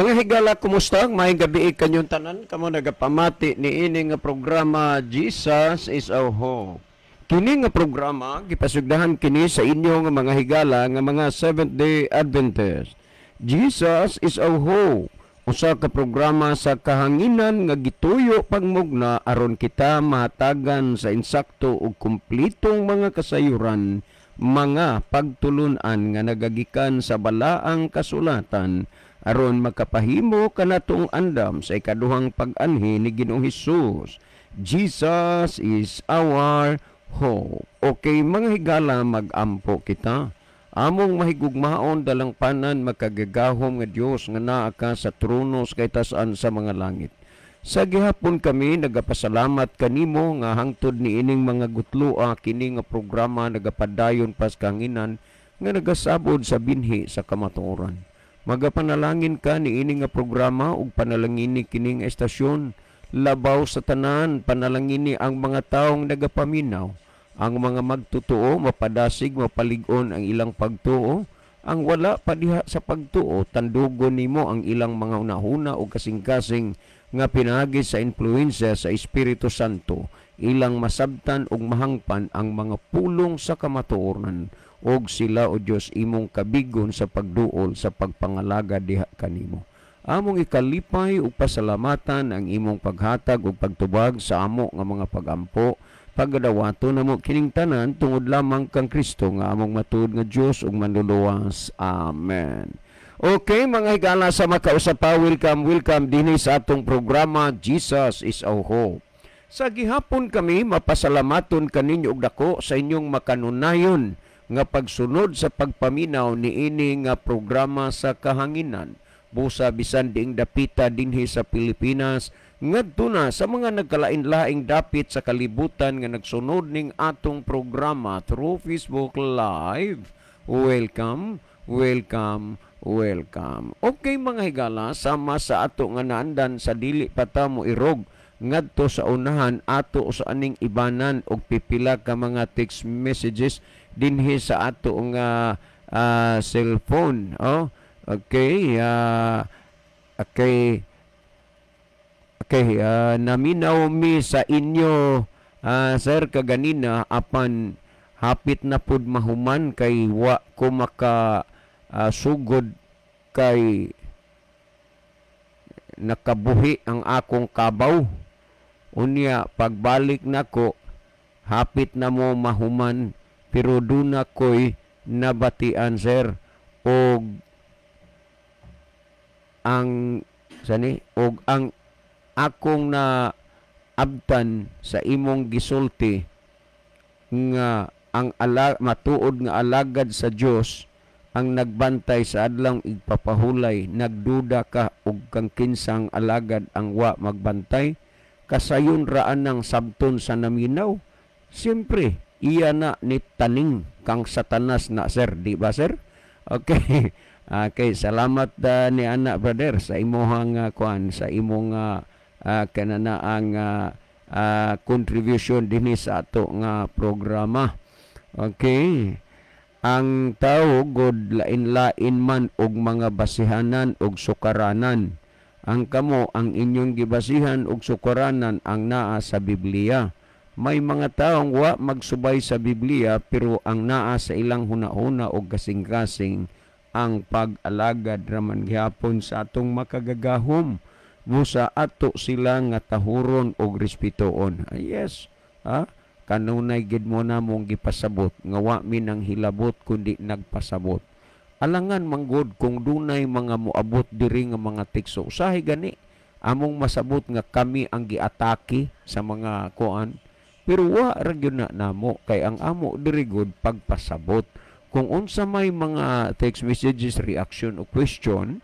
Mga higala, kumusta? May gabi kanyong tanan. Kamo nagapamati ni ini nga programa Jesus is our Hope. Kini nga programa gipasugdahan kini sa inyo nga mga higala nga mga Seventh-day Adventist. Jesus is our Hope. Usa ka programa sa kahanginan nga gituyo pagmugna aron kita mahatagan sa insakto ug kumplitong mga kasayuran, mga pagtulunan nga nagagikan sa balaang kasulatan aron makapahimo kanatong andam sa ikaduhang pag-anhi ni Ginoong Hesus. Jesus is our hope. Okay, mga higala, mag-ampo kita. Among mahigugmaon dalang panan makagagahom nga Dios nga naa ka sa trono kay tas-an sa mga langit. Sa gihapon kami nagapasalamat kanimo nga hangtod ni ining mga gutlua kini nga programa nagapadayon pas kanginan nga nagasabod sa binhi sa kamatuoran. Magapanalangin ka ni ini nga programa ug panalangini kining estasyon. Labaw sa tanan, panalangini ang mga taong nagapaminaw. Ang mga magtutuo, mapadasig, mapalig-on ang ilang pagtuo. Ang wala pa diha sa pagtuo, tandugon nimo ang ilang mga unahuna o kasing-kasing nga pinagi sa influensya sa Espiritu Santo. Ilang masabtan ug mahangpan ang mga pulong sa kamatuoran. Og sila o Diyos imong kabigon sa pagduol sa pagpangalaga diha kanimo. Among ikalipay ug pasalamatan ang imong paghatag ug pagtubag sa amo nga mga pagampo. Pagadawato namo kining tanan tungod lamang kang Kristo nga among matuod nga Dios ug manluluwas. Amen. Okay, mga higala sa makausapa, welcome dinhi sa atong programa Jesus is our Hope. Sa gihapon kami mapasalamaton kaninyo og dako sa inyong makanunayon nga pagsunod sa pagpaminaw ni ini nga programa sa kahanginan. Busa bisan ding dapita dinhi sa Pilipinas, ngadto na sa mga nagkalain-laing dapit sa kalibutan nga nagsunod ning atong programa through Facebook Live. Welcome, welcome, welcome. Okay mga higala, sama sa ato nga naandan sa dili pa ta mo irog ngadto sa unahan ato sa aning ibanan og pipila ka mga text messages dinhi sa ato nga cellphone. Okay, naminaw mi sa inyo sir kaganina apan hapit na pud mahuman kay wa ko maka sugod kay nakabuhi ang akong kabaw. Unya pagbalik nako hapit na mo mahuman pero duna ko'y nabatian sir og ang akong na abtan sa imong gisulti nga ang matuod nga alagad sa Dios ang nagbantay sa adlang igpapahulay. Nagduda ka og kang kinsang alagad ang wa magbantay kasayon raan ng sabton sa naminaw. Siyempre iya na ni taning kang satanas na sir, di ba sir? Okay. Okay, salamat ni anak brother sa imong kuan, sa imong kananaang contribution dinhi sa ato nga programa. Okay. Ang tao god lain-lain man og mga basihanan og sukaranan. Ang kamo ang inyong gibasihan og sukaranan ang naa sa Biblia. May mga taong wa magsubay sa Biblia pero ang naa sa ilang hunahuna og kasing-kasing ang pag-alagad raman gihapon sa atong makagagahom. Busa ato sila nga tahuron og respetoon. Yes, kanunay gid mo na mong gipasabot nga wa mi nang hilabot kundi nagpasabot. Alangan manggod kung dunay mga moabot diri nga mga tikso. Usahay gani among masabot nga kami ang giatake sa mga kuan. Pero wa ra gyud na namo kay ang amo diri gud pagpasabot. Kung unsa may mga text messages, reaction o question,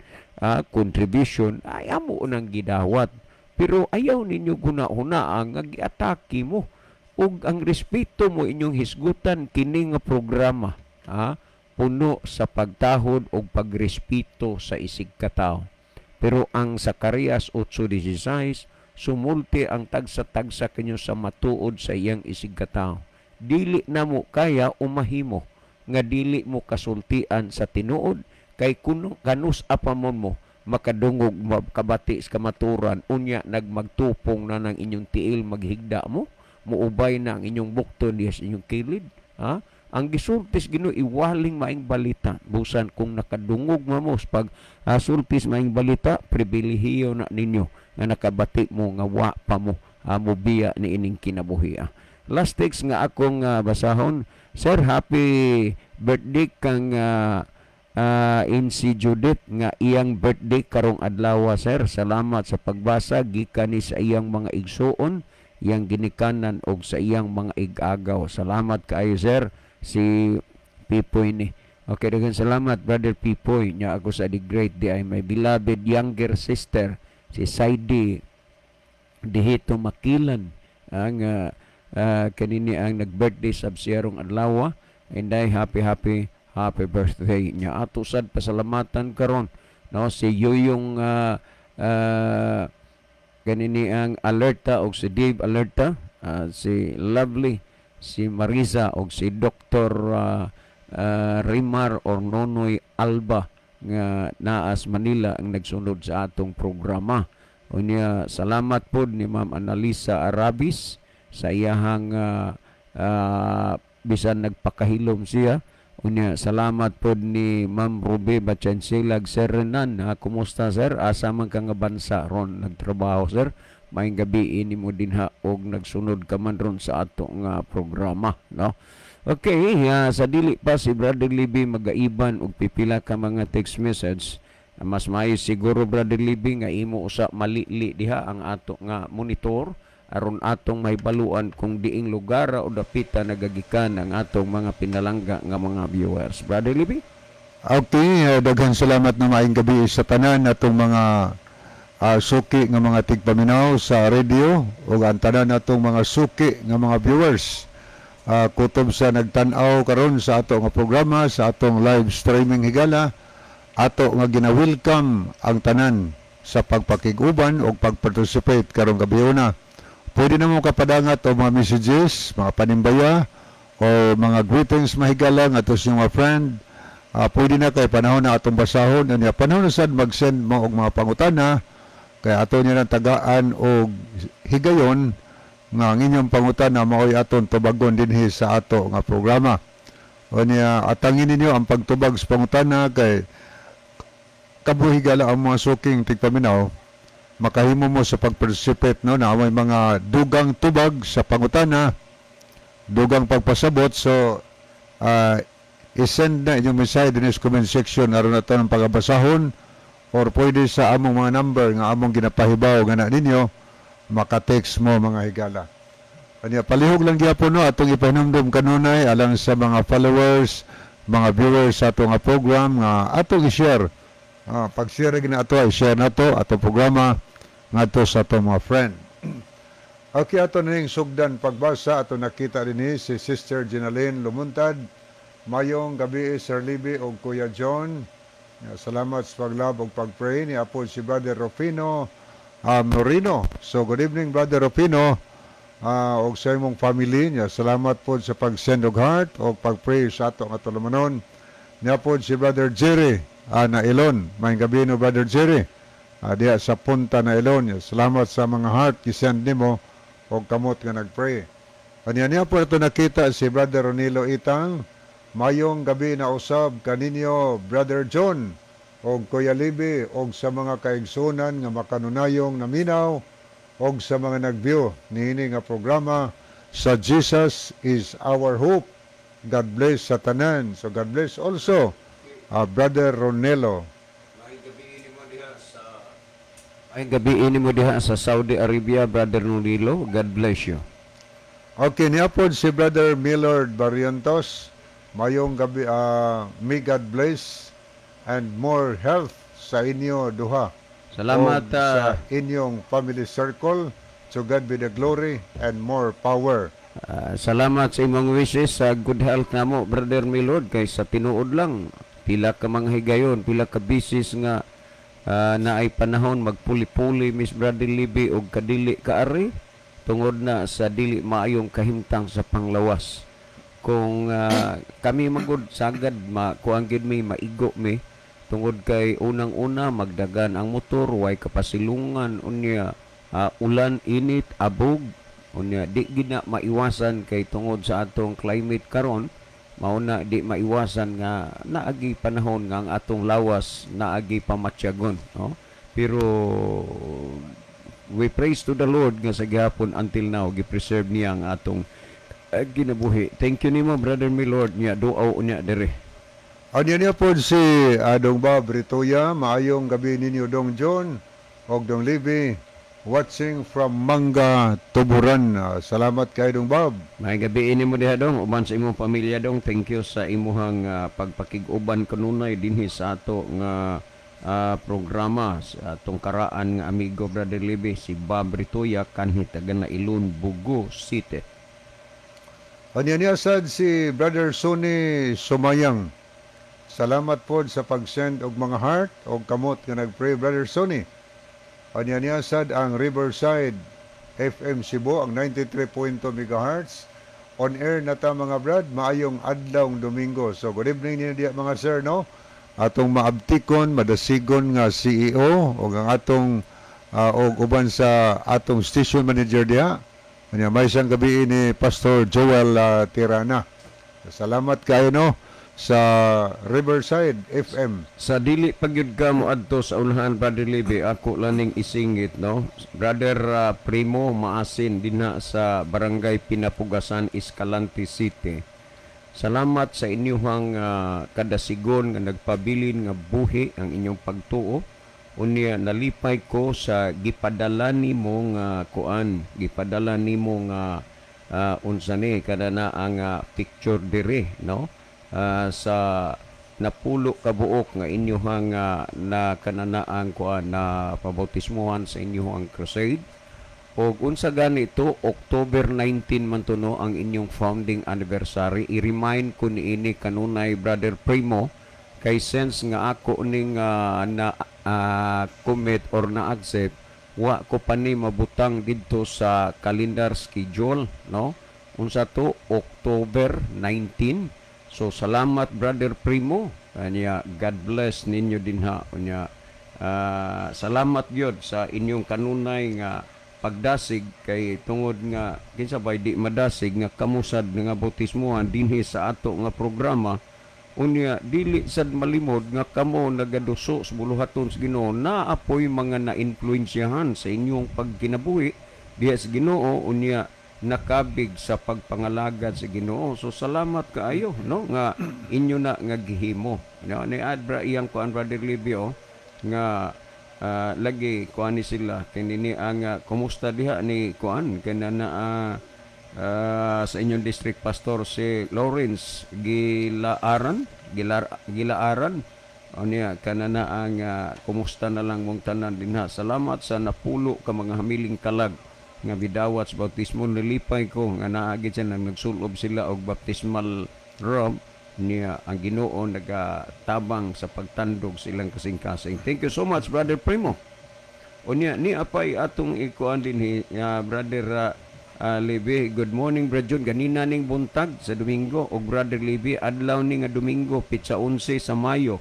contribution, ay amo nang gidawat. Pero ayaw ninyo guna-huna ang giatake mo. Ug ang respeto mo inyong hisgutan kini nga programa. Puno sa pagtahod o pagrespeto sa isig katao. Pero ang Zacarias 8:16, sumulti ang tagsa-tagsa kanyo sa matuod sa iyang isig katao. Dili na mo kaya umahimo nga dili mo kasultian sa tinuod kay kuno kanus apamon mo makadungog kabati sa kamaturan unya nagmagtupong na ng inyong tiil maghigda mo muubay na ang inyong bukton diha sa inyong kilid ha ang gisultis Ginoo iwaling maing balita busan kung nakadungog mo sa pag sultis maing balita pribilehiyo na ninyo nga nakabati mo nga wa pa mo mobiya ni ining kinabuhi last text nga akong basahon sir happy birthday kang in si Judith nga iyang birthday karong adlaw sir salamat sa pagbasa gikan ni sa iyang mga igsuon iyang ginikanan og sa iyang mga igagaw salamat kaayo sir si Pipoy ni okay daghang salamat brother Pipoy nya ako sa the great di ay my beloved younger sister si Saidi dihito makilan ang kanini ang nag-birthday sa siyarong adlaw and ay happy birthday nya ato sad pasalamatan karon no si Yuyong kanini ang Alerta og si Dave Alerta si Lovely si Marisa og si Dr. Rimar or Nonoy Alba nga naas Manila ang nagsunod sa atong programa. Unya salamat pod ni Ma'am Analisa Arabis sa iyahang bisan nagpakahilom siya. Unya salamat pod ni Ma'am Ruby Bachansilag Serenan. Kumusta sir? Asa man ka nga bansa ron nagtrabaho sir? Maayong gabi ini mo dinha og nagsunod ka man ron sa ato nga programa no okay sa dili pa si Brother Libby magaiban og pipila ka mga text message mas maayo siguro Brother Libby nga imo usa malili diha ang ato nga monitor aron atong mahibaluan kung diing lugar o dapita nagagikan ang atong mga pinalangga nga mga viewers Brother Libby. Okay, daghang salamat na maayong gabi sa tanan atong mga suki nga mga tigpaminaw sa radio o ang tanan natong mga suki nga mga viewers kutob sa nagtan-aw karon sa ato nga programa sa atong live streaming higala ato nga gina-welcome ang tanan sa pagpakiguban o pagparticipate karong gabi na pwede na mo kapadangat o mga messages mga panimbaya o mga greetings mahigala nga atos yung mga friend pwede na kay panahon na atong basahon anya panahon na sad mag-send mo og mga pangutana kaya ato niya ng tagaan o higayon nga ang inyong pangutan na maoy aton tubagon dinhi sa ato nga programa. O niya atangin ninyo ang pagtubag sa pangutana kay kabuhigala ang mga suking tigpaminaw makahimo mo sa pag-participate no na may mga dugang tubag sa pangutana dugang pagpasabot so i-send na inyong mensahe din sa comment section aron nato ng pagabasahon or pwede sa among mga number nga among ginapahibaw nga na ninyo maka-text mo mga higala. Kanya palihog lang gyapon no atong ipahinumdum kanunay alang sa mga followers, mga viewers sa atong program nga atong i-share. Pag-share gina ato i-share nato atong programa ngadto sa atong mga friend. Okay ato ning sugdan pagbasa ato nakita dinhi si Sister Ginaline Lumuntad. Mayong gabi Sir Libby og Kuya John. Salamat sa paglab og pag-pray ni Apo si Brother Rufino Moreno. So good evening Brother Rufino og sa imong family niya. Salamat po sa pag-send og heart og pag-pray sa ato nga tulumanon. Niya po si Brother Jerry na Ilon. Maayong gabi no Brother Jerry. Diya sa punta na Ilon. Salamat sa mga heart kisend nimo og kamot nga nag-pray. Niya po ito nakita si Brother Ronilo Itang. Mayong gabi na usab kaninyo Brother John og Kuya Libby og sa mga kaigsunan nga makanunayong naminaw og sa mga nag-view niini nga programa sa Jesus is our hope. God bless sa tanan. So God bless also Brother Ronelo. Ay gabi ini mo diha sa Saudi Arabia Brother Ronelo. God bless you. Okay, niapod si Brother Millard Barrientos. Mayong gabi, may God bless and more health sa inyo duha. Salamat sa inyong family circle. To God be the glory and more power. Salamat sa imong wishes sa good health namo Brother Milord kay sa tinuod lang pila ka mga higayon, pila ka bisis nga naay panahon magpuli-puli Miss Brother Libby og kadili kaari tungod na sa dili maayong kahimtang sa panglawas. Kung kami magud sagad kuang gid mi maigo mi tungod kay unang-una magdagan ang motor, way kapasilungan unya, ulan, init, abog, unya di gina maiwasan kay tungod sa atong climate karon, mauna di maiwasan nga naagi panahon nga ang atong lawas naagi pamatyagon, no? Pero we praise to the Lord nga sa gihapon until now gi-preserve niya ang atong ginabuhi. Thank you nimo brother mi Lord niya duaw unya dere. Ano niya po si Dong Bob Ritoya, maayong gabi ninyo Dong John o Dong Libby, watching from Manga, Tuburan. Salamat kay Dong Bob. May gabi ini mo diha dong, uban sa imong pamilya dong. Thank you sa imuhang pagpakig-uban kanunay dinhi sa ato nga programa sa atong karaan nga amigo brother Libby si Bob Ritoya kanhi taga na Ilun, Bugo City. Ano niya sad si Brother Sonny Sumayang. Salamat po sa pag-send og mga heart og kamot nga nag-pray Brother Sonny. Anya niya sad ang Riverside FM Cebu ang 93.2 MHz. On air na ta mga brad, maayong adlaw Domingo. So good evening niyo diya mga sir, no? Atong maabtikon, madasigon nga CEO o ang atong og uban sa atong station manager diya. Anya may isang gabi ni Pastor Joel Tirana. Salamat kayo, no? Sa Riverside FM. Sa dili pagyud ka mo adto sa unahan brother Libby, ako laning isingit, no? Brother Primo Maasin dinha sa Barangay Pinapugasan, Escalante City. Salamat sa inyong kadasigon nga nagpabilin nga buhi ang inyong pagtuo. Unya nalipay ko sa gipadala nimo nga kuan, gipadala nimo nga unsa ni kada na ang picture dire, no? Sa napulo ka buok nga inyong na kananaang kuan na pabautismuhan sa inyong crusade. O unsa ganito October 19 man to, no, ang inyong founding anniversary. I-remind ko niini kanunay brother Primo kay sense nga ako ning na commit or na accept wa ko pa ni mabutang didto sa calendar schedule, no? Unsa to October 19. So salamat brother Primo. Kanya God bless ninyo dinha. Kanya salamat gyud sa inyong kanunay nga pagdasig kay tungod nga kinsa bay di madasig nga kamusad nga bautismuhan dinhi sa ato nga programa. Unya dili sad malimod nga kamo nagaduso sa buluhaton sa Ginoo, naapoy mga na-influensyahan sa inyong pagkinabuhi diha sa Ginoo, unya nakabig sa pagpangalagad sa Ginoo. So salamat kaayo, no, nga inyo na nga gihimo, no? Ni adra iyang kuan brother Livio nga lagi kuan ni sila kinini ang kumusta diha ni kuan kanana sa inyong district pastor si Lawrence Gilaaran niya kanana ang kumusta na lang mong tanan dinha. Salamat sa napulo ka mga hamiling kalag nga bidawat sa bautismo. Nilipay ko nga naagid siya na nagsulob sila og baptismal robe niya. Ang Ginoo nagatabang sa pagtandog silang kasing-kasing. Thank you so much brother Primo. O niya ni apay atong ikuan din brother Libby. Good morning brother John, ganina ning buntag sa Domingo og brother Libby adlaw ni nga Domingo pitsa 11 sa Mayo.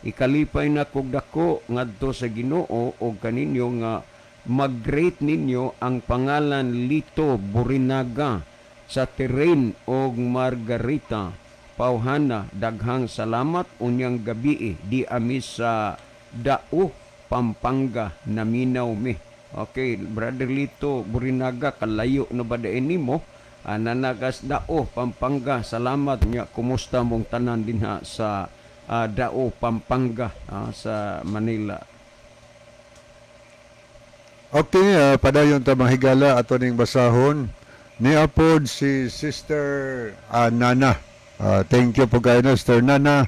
Ikalipay na kog dako ngadto sa Ginoo og kaninyo nga mag-rate ninyo ang pangalan Lito Burinaga sa Terrain og Margarita Pauhana. Daghang salamat unyang gabi di amis sa Dao Pampanga naminaw mi. Okay, brother Lito Burinaga, kalayo na ba dain nimo? Nanagas Dao Pampanga. Salamat nya. Kumusta mong tanan dinha sa Dao Pampanga sa Manila? Okay, padayon ta mga higala ato ning basahon ni apod si Sister Nana. Thank you po kayo na Sister Nana.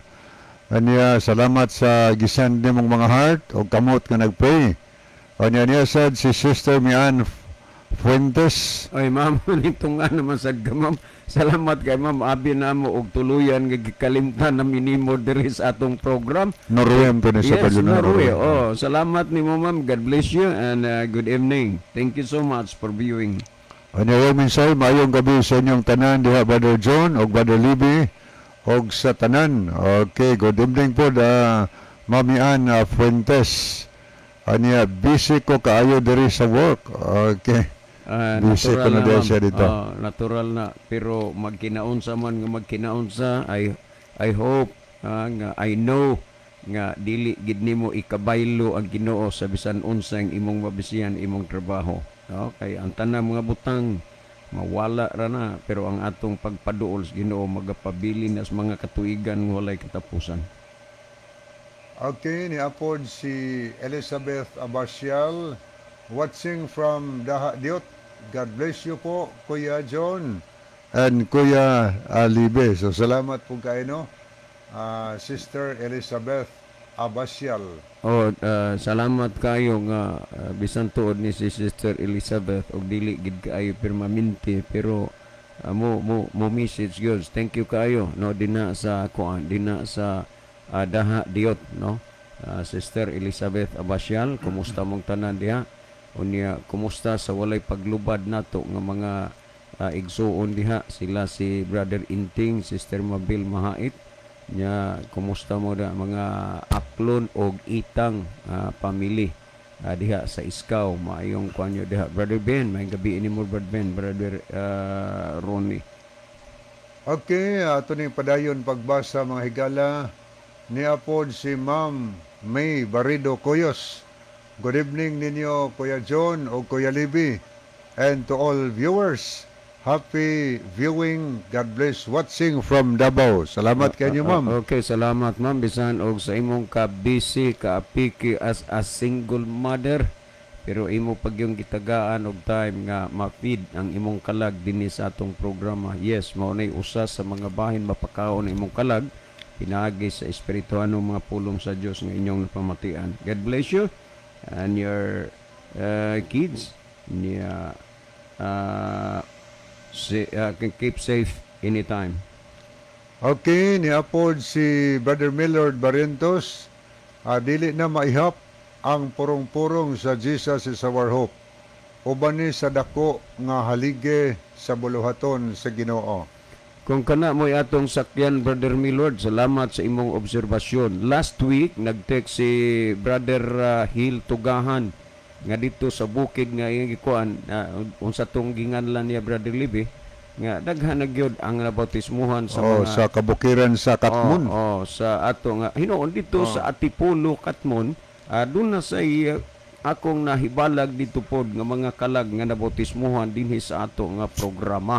Anya salamat sa gisend nimong mga heart o kamot nga nagpray. Anya niya sad si Sister Mian Fuentes. Ay ma'am, nitong nga naman sad ka ma'am. Salamat kay ma'am, abi na mo og tuluyan nga gikalimtan na minimo diri sa atong program. Norway to ni sa Yes, Pagdunaro. Norway. Oh, salamat nimo ma'am. God bless you and good evening. Thank you so much for viewing. Ano yung minsay, mayong gabi sa inyong tanan diha Brother John o Brother Libby o sa tanan. Okay, good evening po Mami Ann Fuentes. Anya, busy ko kaayo diri sa work. Okay. Busy ko na Natural dahil ma'am. siya dito. Natural na, pero magkinaunsa man nga magkinaunsa, I hope nga I know nga dili gid nimo ikabaylo ang Ginoo sa bisan unsang imong mabisihan imong trabaho. Okay, ang tanang mga butang mawala ra na, pero ang atong pagpaduol sa Ginoo magapabili na sa mga katuigan nga walay katapusan. Okay, niapod si Elizabeth Abarcial watching from Daha Diot. God bless you po, Kuya John and Kuya Libe. So salamat po kayo, no? Sister Elizabeth Abarcial. Salamat kayo nga bisan tuod ni si Sister Elizabeth og dili gid kaayo permanente, pero mo message gyud. Thank you kayo, no, dina sa Daha Diot, no. Sister Elizabeth Abarcial, kumusta mong tanan diha? Unya, kumusta sa walay paglubad nato nga mga igsuon diha, sila si Brother Inting, Sister Mabil Mahait. Nya, kumusta mo da mga aklon og itang family diha sa Iskaw? Maayong kanyo diha. Brother Ben, may gabi ni mo, Brother Ben, Brother Ronnie. Okay, ato ni padayon pagbasa mga higala. Niapod si Ma'am May Barido Coyos. Good evening ninyo, Kuya John o Kuya Libby. And to all viewers, happy viewing. God bless watching from Davao. Salamat kanyo, ma'am. Okay, salamat ma'am. Bisan og sa imong ka-busy, ka-apiki as a single mother. Pero imo pag yung gitagaan og time nga ma-feed ang imong kalag dinhi sa atong programa. Yes, mao nay usa sa mga bahin mapakaon ang imong kalag pinaagi sa espirituhanong mga pulong sa Dios nga inyong napamatian. God bless you and your kids. Can keep safe anytime. Okay, niapod si Brother Millard Barrientos. Dili na maihap ang purong-purong sa Jesus is our hope. Uban ni sa dako nga halige sa buluhaton sa Ginoo. Kung kana mo atong sakyan, Brother Millard, salamat sa imong obserbasyon. Last week, nag-text si Brother Hill Tugahan nga dito sa bukid nga iyang gikuan, unsa tong ginganlan niya, Brother Libby, nga daghan na gyud ang nabautismuhan sa mga sa kabukiran sa Katmon. Sa ato nga hinuon dito sa Atipulo, Katmon. Doon na sa akong nahibalag dito pod nga mga kalag nga nabautismuhan dinhi sa ato nga programa.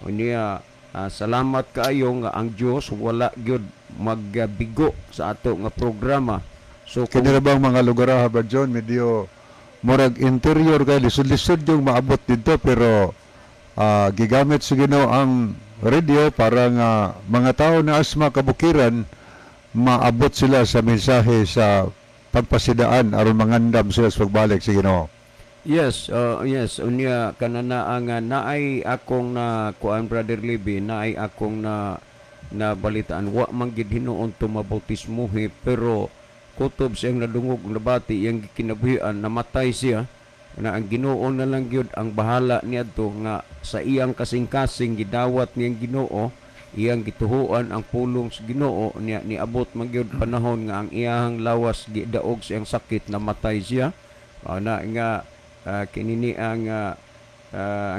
Unya, salamat kaayo nga ang Dios wala gyud magbigo sa ato nga programa. So kini bang mga lugar ha, John, medyo murag interior kay lisod-lisod yung maabot dito, pero gigamit sa Ginoo ang radio para nga mga tao na asma kabukiran maabot sila sa mensahe sa pagpasidaan aron mangandam sila sa pagbalik sa Ginoo. Yes, yes, unya kanana ang naay akong na kuan, Brother Libby, naay akong na balitaan wa man gid hinuon tumabautismuhi, pero kutob siyang nadungog nabati iyang kinabuhian, namatay siya na ang Ginoo na lang gyud ang bahala niadto nga sa iyang kasing-kasing gidawat niyang Ginoo, iyang gituhuan ang pulong sa Ginoo niya, niabot man gyud panahon nga ang iyang lawas gidaog sa iyang sakit, namatay siya. Na nga kinini ang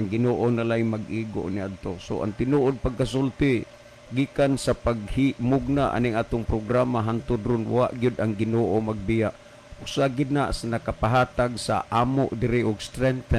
Ginoo na lay mag-igo niadto. So ang tinuod pagkasulti gikan sa paghimugna aning atong programa hangtod ron wa gyud ang Ginoo magbiya. Usa gid na sa nakapahatag sa amo diri og strength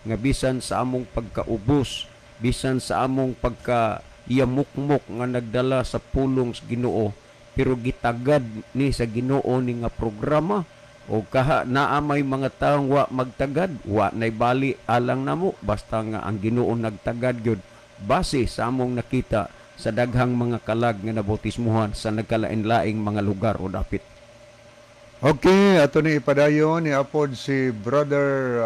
nga bisan sa among pagkaubos, bisan sa among pagka-iyamukmok nga nagdala sa pulong sa Ginoo, pero gitagad ni sa Ginoo ni nga programa. O kaha naamay mga taong wa magtagad, wa nay bali alang namo, basta nga ang Ginoo nagtagad gyud base sa among nakita sa daghang mga kalag nga nabautismuhan sa nagkalain-laing mga lugar o dapit. Okay, ato ni ipadayon ni apod si Brother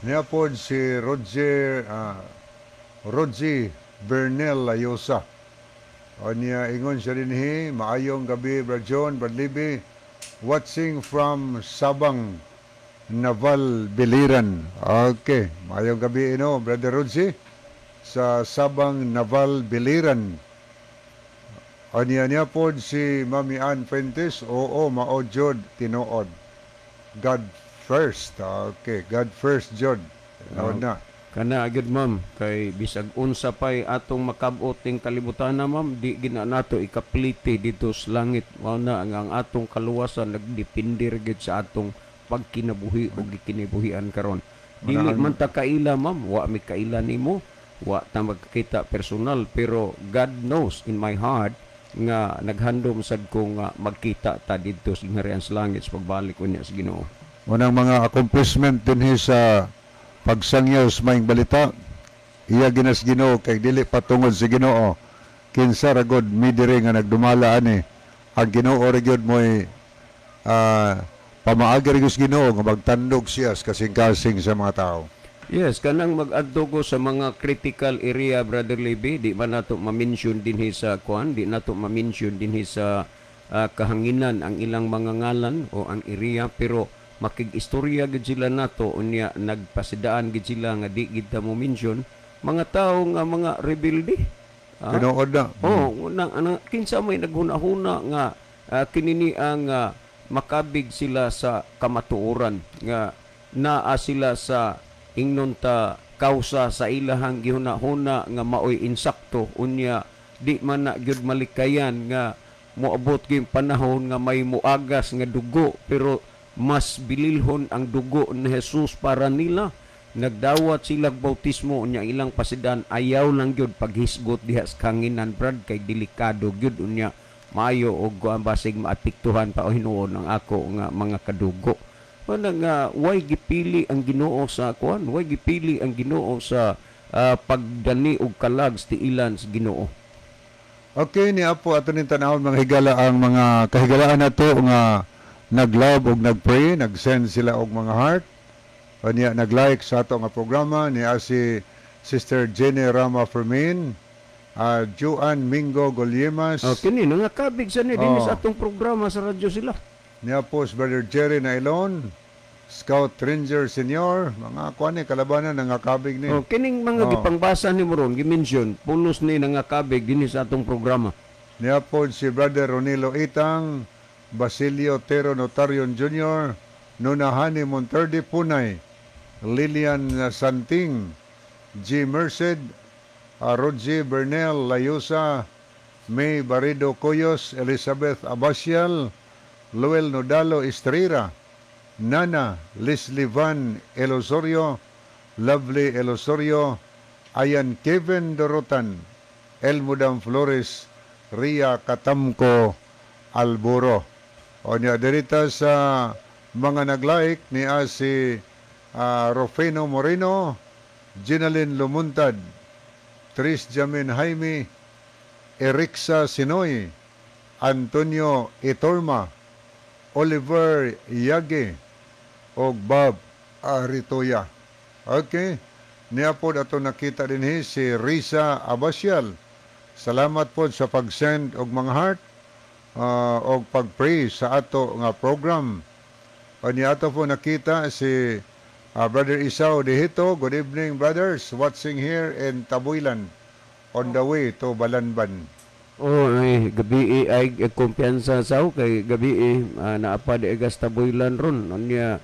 ni apod si Roger Bernel Layosa. O niya ingon siya dinhi, maayong gabi Brother John, Brother Libby, watching from Sabang, Naval, Biliran. Okay, maayong gabi Brother Roger sa Sabang, Naval, Biliran. O niya po si Mami Ann Fuentes, oo, mao jud tinuod. God first. Okay, God first jud. Oh. Na. Kana agad ma'am, kay bisag unsa pay atong makabot ning kalibutan na ma'am, di gina nato ikapliti dito sa langit. Mao na ang atong kaluwasan nagdepende gid sa atong pagkinabuhi o gikinabuhian karon. Dili man ta kaila ma'am, wa mi kaila nimo, wa ta magkita personal, pero God knows in my heart nga naghandom sad ko nga magkita ta dito sa ngarian sa langit sa pagbalik unya sa Ginoo. Unang mga accomplishment din sa pagsangyaw sa maing balita, iya ginas Ginoo kay dili patungod sa Ginoo. Kinsa ra gud midiri nga nagdumala ani. Ang Ginoo ra gyud moy pamaagi ra gyud Ginoo nga magtandog siya sa kasing-kasing sa mga tao. Yes, kanang mag-adto ko sa mga critical area, Brother Libby, di ba nato ma-mention dinhi sa kuan, di nato ma-mention dinhi sa kahanginan ang ilang mga ngalan o ang area, pero makig-istorya gid sila nato unya nagpasidaan gid sila nga di gid ta mo mention mga tao nga mga rebelde. Tinuod na. Oh, kinsa may naghuna-huna nga kinini ang makabig sila sa kamatuoran nga naa sila sa ingnon ta kausa sa ilahang gihuna-huna nga maoy insakto unya di man na gyud malikayan nga moabot gyud panahon nga may muagas nga dugo, pero mas bililhon ang dugo ni Jesus para nila. Nagdawat sila bautismo unya ilang pasidan ayaw lang gyud paghisgot diha sa kanginan brad kay delikado gyud unya maayo og basig maapektuhan pa o hinuon ang ako nga mga kadugo. Wala nga way gipili ang Ginoo sa kuan, way gipili ang Ginoo sa pagdani og kalag sa tiilan sa Ginoo. Okay, ni Apo ato ning tanawon mga higala ang mga kahigalaan nato nga nag-love og nag-pray, nag-send sila og mga heart. O niya nag-like sa ato nga programa niya si Sister Jenny Rama Fermin, Juan Mingo Golyemas. Kini nga kabig sa ni dinhi sa atong programa sa radyo sila. Niya po si Brother Jerry Nailon, Scout Ranger Senior, mga kuan ni kalabanan nga kabig ni. Kining mga gipangbasa ni mo ron, gimension, pulos ni nga kabig dinhi sa atong programa. Niya po si Brother Ronilo Itang, Basilio Tero Notarion Jr., Nunahani Monterde Punay, Lilian Santing, G. Merced, Roger Bernel Layusa, May Barido Coyos, Elizabeth Abasial, Luel Nodalo Estrera, Nana Leslie Van Elosorio, Lovely Elosorio, Ayan Kevin Dorotan, Elmudam Flores, Ria Katamko Alburo. O niya derita sa mga nag-like ni si Rufino Moreno, Ginalyn Lumuntad, Tris Jamin Jaime, Erixa Sinoy, Antonio Itorma, Oliver Yage, o Bob Aritoya. Okay. Niya po ato nakita din si Risa Abasial. Salamat po sa pag-send og mga heart og pag-pray sa ato nga program. O niya ato po nakita si Brother Isao Dehito. Good evening, brothers. Watching here in Tabuilan on the way to Balanban. Gabi ay kumpiyansa sa kay gabi naapa di agas taboylan ron unya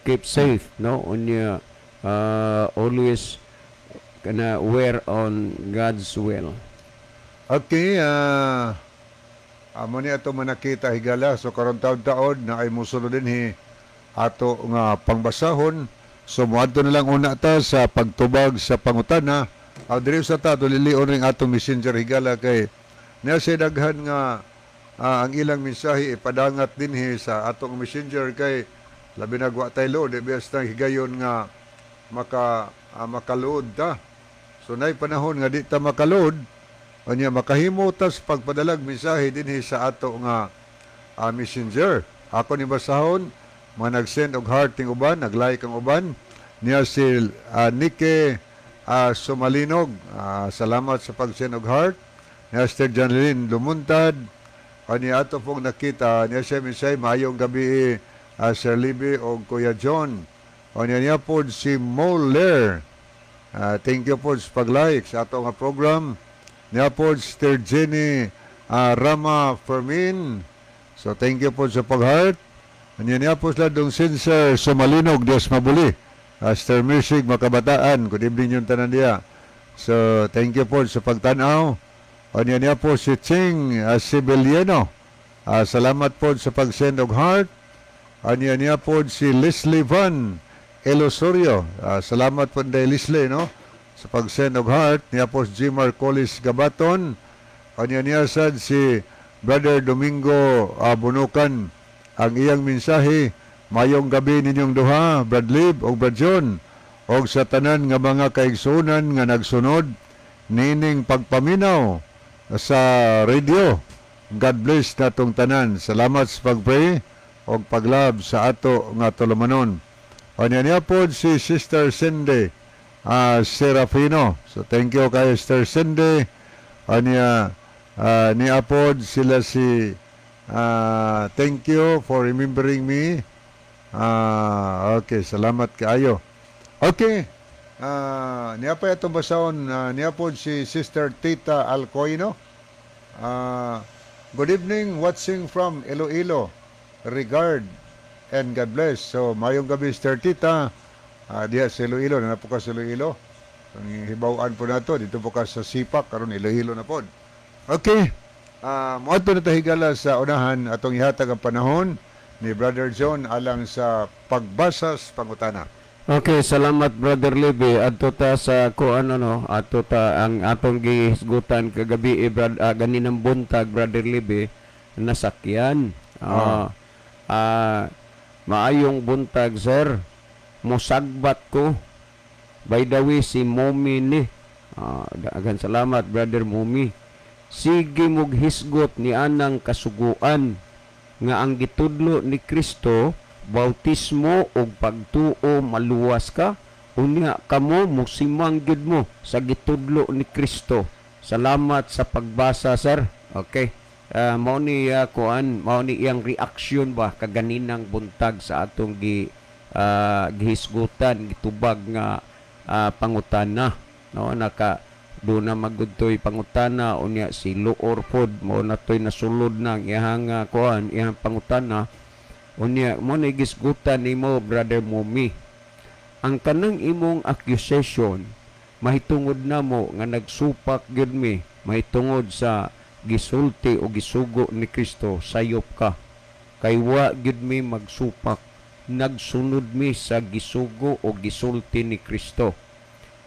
keep safe no unya always kana wear on God's will. Okay, amo ni ato manakita higala so karon taon na ay musulod dinhi ato nga pangbasahon. So moadto na lang una ta sa pagtubag sa pangutana. Diri sa ta lilion ring atong messenger higala kay nasa daghan nga ang ilang mensahe ipadangat dinhi sa atong messenger kay labi na wa tay load basta higayon nga makaluod ta. So nay panahon nga di ta makaluod unya makahimo tas pagpadalag mensahe dinhi sa ato nga messenger. Ako ni basahon mga nag-send og heart ting uban, nag-like ang uban niya si Nike Sumalinog. Salamat sa pag-send og heart. Esther Janlyn Lumuntad, ni ato pong nakita, niya siya misay, mayong gabi Sir Libby o Kuya John. O niya po si Moller. Thank you po sa pag-like sa ato nga program. Niya po Sister Jenny Rama Fermin. So thank you po sa pag-heart. Anya niya po sila dong Sincere Sumalinog, Diyos mabuli. Star Music, Makabataan. Good evening yung tanan niya. So thank you po sa pagtanaw. Anya niya po si Ching Sibiliano. Salamat po sa pag-send og heart. Anya niya po si Leslie Van Elosorio. Salamat po day Leslie, no? Sa pag-send og heart. Niya po si Jimar Colis Gabaton. Anya niya sad si Brother Domingo Bunukan. Ang iyang mensahe, mayong gabi ninyong duha, Brad Lib o Brad John, o sa tanan nga mga kaigsunan nga nagsunod, nining pagpaminaw sa radio. God bless natong tanan. Salamat sa pag-pray o paglab sa ato nga tulumanon. O niya po si Sister Cindy Serafino. So thank you kay Sister Cindy. O niya niapod sila si thank you for remembering me. Okay, salamat kaayo. Okay. Niya pa itong basahon, niya po si Sister Tita Alcoino. Good evening, watching from Iloilo. Regard and God bless. So, mayong gabi, Sister Tita. Diya sa Iloilo, na po ka sa Iloilo. Ang hibawaan po na to, dito po ka sa Sipak, karon Iloilo na po. Okay. Muadto na tahigala sa unahan atong ihatag ang panahon ni Brother John alang sa pagbasas pangutana. Okay, salamat Brother Libby. Adto ta sa kuan ano, adto ta ang atong gihisgutan kagabi ganinang buntag Brother Libby nasakyan. Maayong buntag sir. Mosagbat ko. By the way si Momi ni. Dagan salamat Brother Momi. Sige mog hisgot ni anang kasuguan nga ang gitudlo ni Kristo bautismo o pagtuo maluwas ka unya kamo musimang gyud mo sa gitudlo ni Kristo. Salamat sa pagbasa sir. Okay, mao ni mao ni iyang reaksyon ba kaganinang buntag sa atong gihisgutan gitubag nga pangutana, no? Naka do na magudtoy pangutana unya si Loor pod mo natoy nasulod ng iyang iyang pangutana. Unya mo na gisgutan nimo Brother Momi. Ang kanang imong accusation mahitungod na mo nga nagsupak gyud mi mahitungod sa gisulti o gisugo ni Kristo sayop ka. Kay wa gyud mi magsupak. Nagsunod mi sa gisugo o gisulti ni Kristo.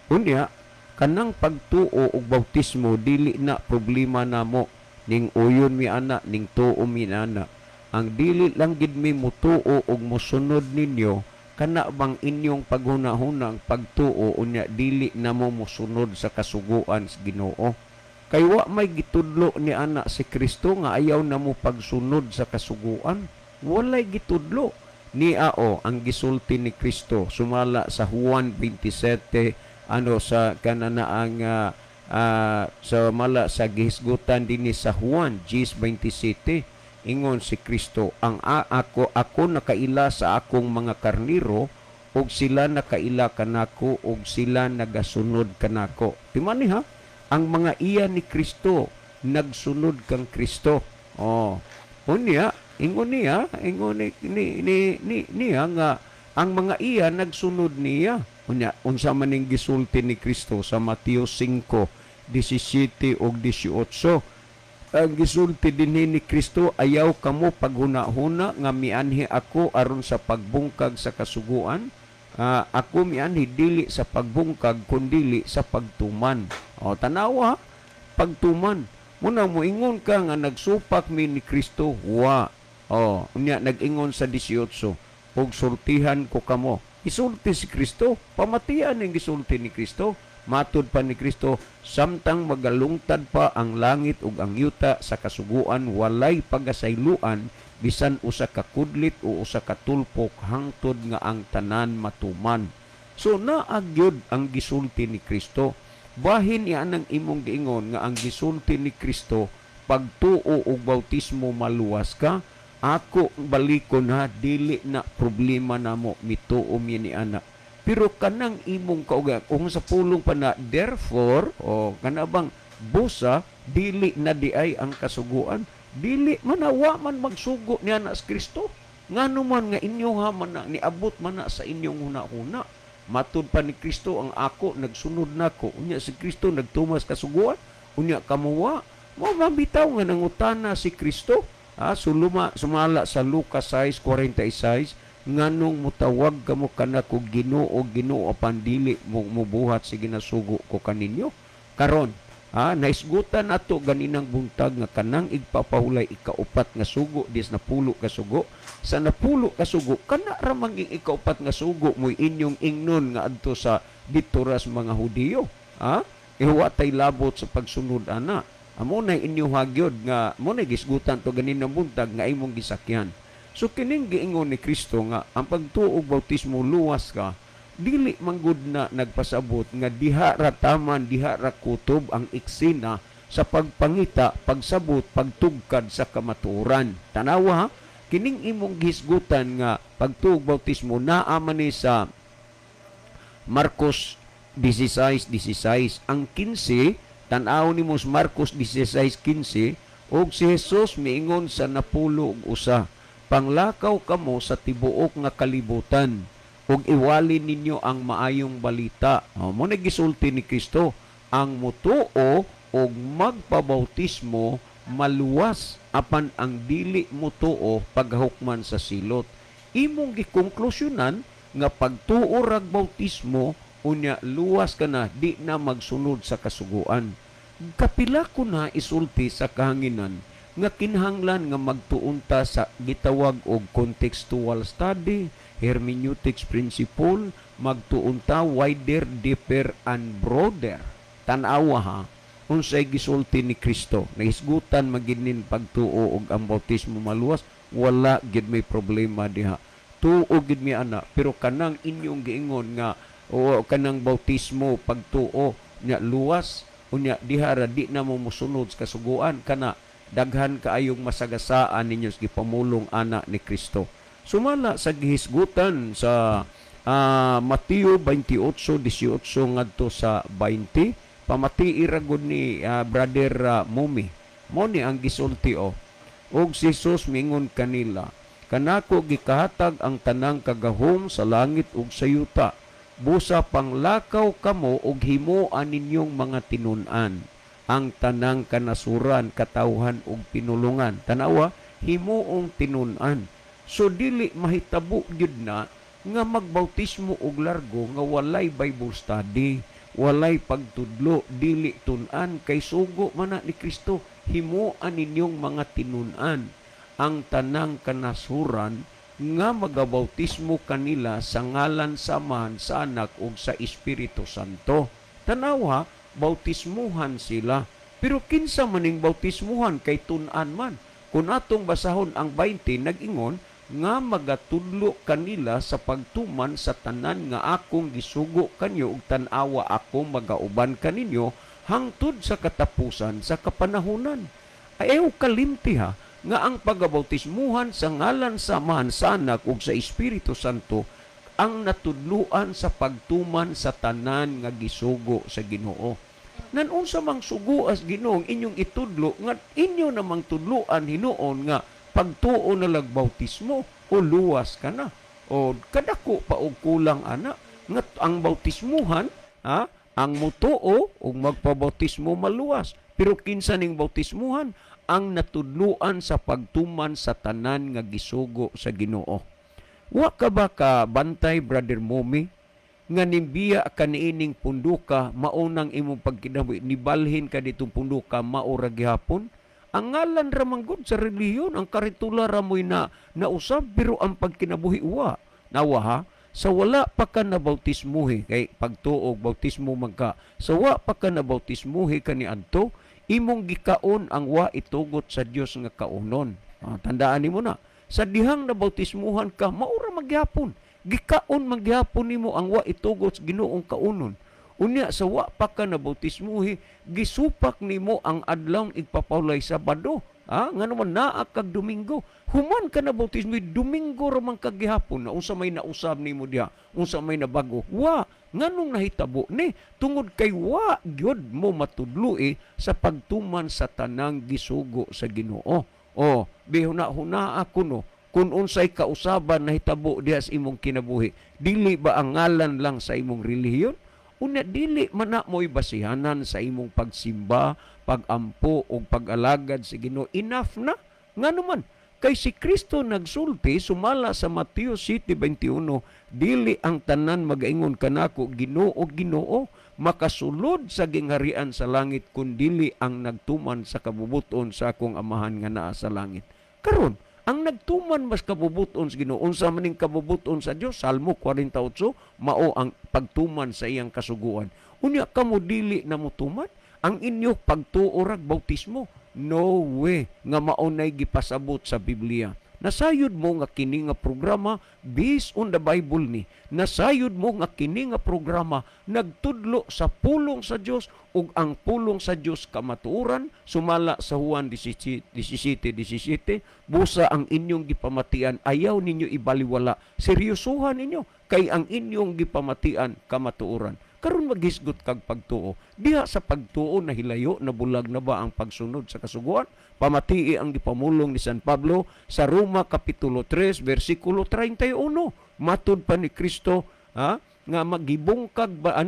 Unya kanang pagtuo og bautismo dili na problema namo ning uyon mi ana ning tuo mi ana. Ang dili lang gid mi mutuo og mosunod ninyo kana bang inyong paghunahunang pagtuo unya dili namo mosunod sa kasuguan sa Ginoo. Kay wa may gitudlo ni ana si Kristo nga ayaw namo pagsunod sa kasuguan. Walay gitudlo ni ang gisulti ni Kristo sumala sa Juan 27 sa kananaang sa mala sa gihisgutan dinhi sa Juan 27 ingon si Kristo ang ako nakaila sa akong mga karniro ug sila nakaila kanako ug sila nagasunod kanako. Timani ha, ang mga iya ni Kristo nagsunod kang Kristo. Unya ingon niya nga ang mga iya nagsunod niya. Unya unsa man ning gisulti ni Kristo sa Mateo 5:17 ug 18. Ang gisulti dinhi ni Kristo ayaw kamo paghuna-huna nga mianhi ako aron sa pagbungkag sa kasuguan. Ako mianhi dili sa pagbungkag kundi sa pagtuman. Tanawa pagtuman. Muna mo ingon ka nga nagsupak mi ni Kristo wa. Unya nag-ingon sa 18 ug sultihan ko kamo. Isulti si Kristo, pamatian ang gisulti ni Kristo. Matud pa ni Kristo, samtang magalungtad pa ang langit ug ang yuta sa kasuguan, walay pagasayloan, bisan usa ka kudlit o usa ka tulpok hangtod nga ang tanan matuman. So naagyod ang gisulti ni Kristo. Bahin yan ang imong giingon nga ang gisulti ni Kristo, pagtuo og bautismo maluwas ka, ako balikon ha, dili na problema namo mituo mi ni ana. Pero kanang imong kauga kung sa pulong pa na therefore kana bang busa dili na diay ang kasuguan, dili manawa man magsugo niya na sa Kristo. Ngano man nga inyo ha man na, niabot man na sa inyong huna-huna. Matud pa ni Kristo ang ako nagsunod nako. Unya si Kristo nagtumas kasuguan, unya kamuwa mo mabitaw nga nangutana si Kristo. Sumala sa Lucas 6:46, nganong mutawag kamo kanako Ginoo, Ginoo apan dili mo mubuhat sige nasugo ko kaninyo. Karon naisgutan nato ganinang buntag nga kanang igpapahulay ikaupat nga sugo dis napulo ka sugo. Sa napulo ka sugo kana ra manging ikaupat nga sugo mo inyong ingnon nga adto sa ditoras mga Hudiyo. Iwa tay labot sa pagsunod ana. Amo na inyo hagyod nga mo na gisgutan to ganinang buntag nga imong gisakyan. So kining giingon ni Kristo nga ang pagtuo og bautismo luwas ka, dili manggod na nagpasabot nga diha ra taman, diha ra kutob ang eksena sa pagpangita, pagsabot, pagtugkad sa kamatuoran. Tanawa kining imong gisgutan nga pagtuog bautismo naa man ni sa Marcos 16:16. Ang 15 tan-aw nimo sa Marcos 16:15 og si Jesus miingon sa napulo og usa, panglakaw kamo sa tibuok nga kalibutan ug iwali ninyo ang maayong balita. Mo na gisulti ni Kristo, ang mutuo og magpabautismo maluwas apan ang dili mutuo paghukman sa silot. Imong gikonklusyonan nga pagtuo rag bautismo unya luwas ka na, di na magsunod sa kasuguan. Kapila ko na isulti sa kahanginan nga kinahanglan nga magtuunta sa gitawag og contextual study, hermeneutics principle, magtuunta wider, deeper, and broader. Tanawa ha, unsay gisulti ni Kristo, nahisgutan maginin pagtuo og ang bautismo maluwas, wala gid may problema diha. Tuo gid mi ana, pero kanang inyong giingon nga o kanang bautismo pagtuo nya luwas unya dihara di na mo mosunod sa kasuguan kana daghan kaayong masagasaan ninyo sa gipamulong ana ni Kristo. Sumala sa gihisgutan sa Mateo 28:18 ngadto sa 20, pamati iragod ni Brother Mumi. Mo ni ang gisulti og si Jesus mingon kanila, kanako gikahatag ang tanang kagahom sa langit ug sa yuta. Busa panglakaw kamo og himuan ninyong mga tinun-an ang tanang kanasuran, katawhan ug pinulungan. Tanawa, himuong tinun-an. So dili mahitabo gyud na nga magbautismo og largo nga walay Bible study, walay pagtudlo, dili tun-an kay sugo man na ni Kristo. Himuan ninyong mga tinun-an ang tanang kanasuran nga magabautismo kanila sa ngalan samahan sa Anak ug sa Espiritu Santo. Tanawa, bautismuhan sila. Pero kinsa maning bautismuhan kay tun-an man. Kung atong basahon ang 20, nag-ingon nga magatudlo kanila sa pagtuman sa tanan nga akong gisugo kanyo ug tan-awa akong magauban kaninyo hangtod sa katapusan sa kapanahunan. Ayaw kalimti ha, nga ang pagabautismuhan sa ngalan samahan sa Anak ug sa Espiritu Santo ang natudluan sa pagtuman sa tanan nga gisugo sa Ginoo. Nanunsa mang sugo as Ginoong inyong itudlo nga inyo namang tudluan hinuon nga pagtuo na lagbautismo o luwas ka na o kadako pa og kulang ana nga ang bautismuhan ang mutuo ug magpabautismo maluwas, pero kinsa ning bautismuhan ang natudluan sa pagtuman sa tanan nga gisugo sa Ginoo. Wa ka ba ka bantay, Brother Momi, nga nimbiya ka niining punduka maunang imong pagkinabuhi, nibalhin ka ditong punduka maura gihapon? Ang ngalan ra manggod sa reliyon, ang karitula ra mo'y nausab, pero ang pagkinabuhi wa. Nawa ha, sa wala pa ka na bautismuhi, kay pagtuog bautismo magka, sa wala pa ka na bautismuhi ka ni adto, imong gikaon ang wa itugot sa Dios nga kaunon. Tandaan nimo na, sa dihang na bautismuhan ka, maura magyapon. Gikaon magyapon nimo ang wa itugot sa Ginoong kaunon. Unya sa wa pa ka na bautismuhi, gisupak nimo ang adlawng igpapawlay Sabado. Nga naman naa kag Domingo. Human ka na bautismo, Domingo ramang kag gihapon na unsa may nausab nimo diha, unsa may nabago. Wa, nganong nahitabo ni tungod kay wa gyud mo matudlo sa pagtuman sa tanang gisugo sa Ginoo. Bihuna-huna ako no, kung unsay kausaban nahitabo diha sa imong kinabuhi, dili ba ang ngalan lang sa imong relihiyon? Unya dili man na mo'y basihanan sa imong pagsimba, pagampo o pag-alagad sa Ginoo. Enough na. Nga naman, kay si Kristo nagsulti, sumala sa Mateo 7:21, dili ang tanan magaingon kanako, Ginoo, Ginoo, makasulod sa gingharian sa langit, kun dili ang nagtuman sa kabubuton sa akong amahan nga naa sa langit. Karon, ang nagtuman mas kabubuton sa Ginoo, unsa maning kabubuton sa Dios, Salmo 48, mao ang pagtuman sa iyang kasuguan. Unya kamo dili na motuman ang inyo pagtuo rag bautismo. No way nga maunay gipasabot sa Biblia. Nasayod mo nga kini nga programa based on the Bible ni. Nasayod mo nga kini nga programa nagtudlo sa pulong sa Dios ug ang pulong sa Dios kamatuoran sumala sa Juan 17:17. Busa ang inyong gipamatian ayaw ninyo ibaliwala. Seryosohan ninyo kay ang inyong gipamatian kamatuoran. Karon maghisgot kag pagtuo. Diha sa pagtuo na hilayo na bulag na ba ang pagsunod sa kasuguan? Pamatii ang gipamulong ni San Pablo sa Roma kapitulo 3 bersikulo 31. Matud pa ni Kristo nga magibungkag ba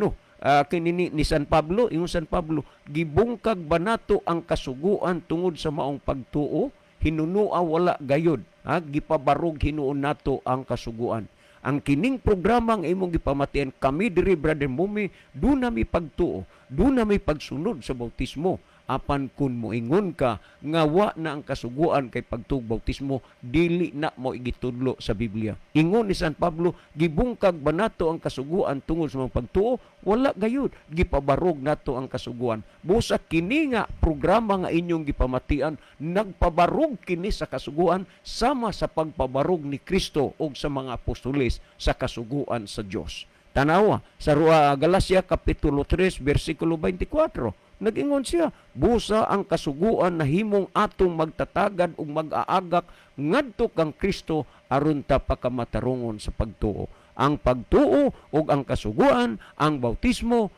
kinini ni San Pablo, yung San Pablo, gibungkag ba nato ang kasuguan tungod sa maong pagtuo? Hinunua wala gayod. Gipabarog hinuon nato ang kasuguan. Ang kining programa nga imong gipamatian kami diri Brother Mumi, doon na may pagtuo, doon na may pagsunod sa bautismo. Apan kun moingon ka nga wa na ang kasuguan kay pagtuog bautismo, dili na mo igitudlo sa Biblia. Ingon ni San Pablo, gibungkag ba nato ang kasuguan tungod sa mga pagtuo? Wala gayud, gipabarog nato ang kasuguan. Busa kini nga programa nga inyong gipamatian, nagpabarog kini sa kasuguan sama sa pagpabarog ni Kristo o sa mga apostoles sa kasuguan sa Dios. Tanawa sa Galacia kapitulo 3 bersikulo 24. Nag-ingon siya, busa ang kasuguan na himong atong magtatagad ug mag-aagak ngadto kang Kristo aron ta pakamatarungon sa pagtuo. Ang pagtuo ug ang kasuguan, ang bautismo,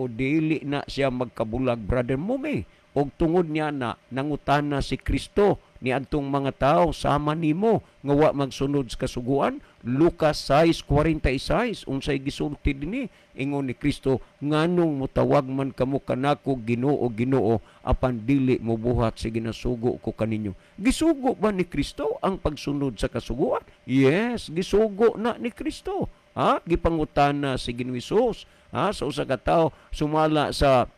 dili na siya magkabulag, Brother Mumi. Og tungod niya na nangutana si Kristo ni adtong mga tao, sama nimo nga wa magsunod sa kasuguan. Lucas 6:46 unsay gisulti dinhi, ingon ni Kristo, nganong mutawag man kamo kanako Ginoo, Ginoo, apan dili mo buhat sa ginasugo ko kaninyo. Gisugo ba ni Kristo ang pagsunod sa kasuguan? Yes, gisugo na ni Kristo. Gipangutana si Ginoong Hesus sa usa ka tawo sumala sa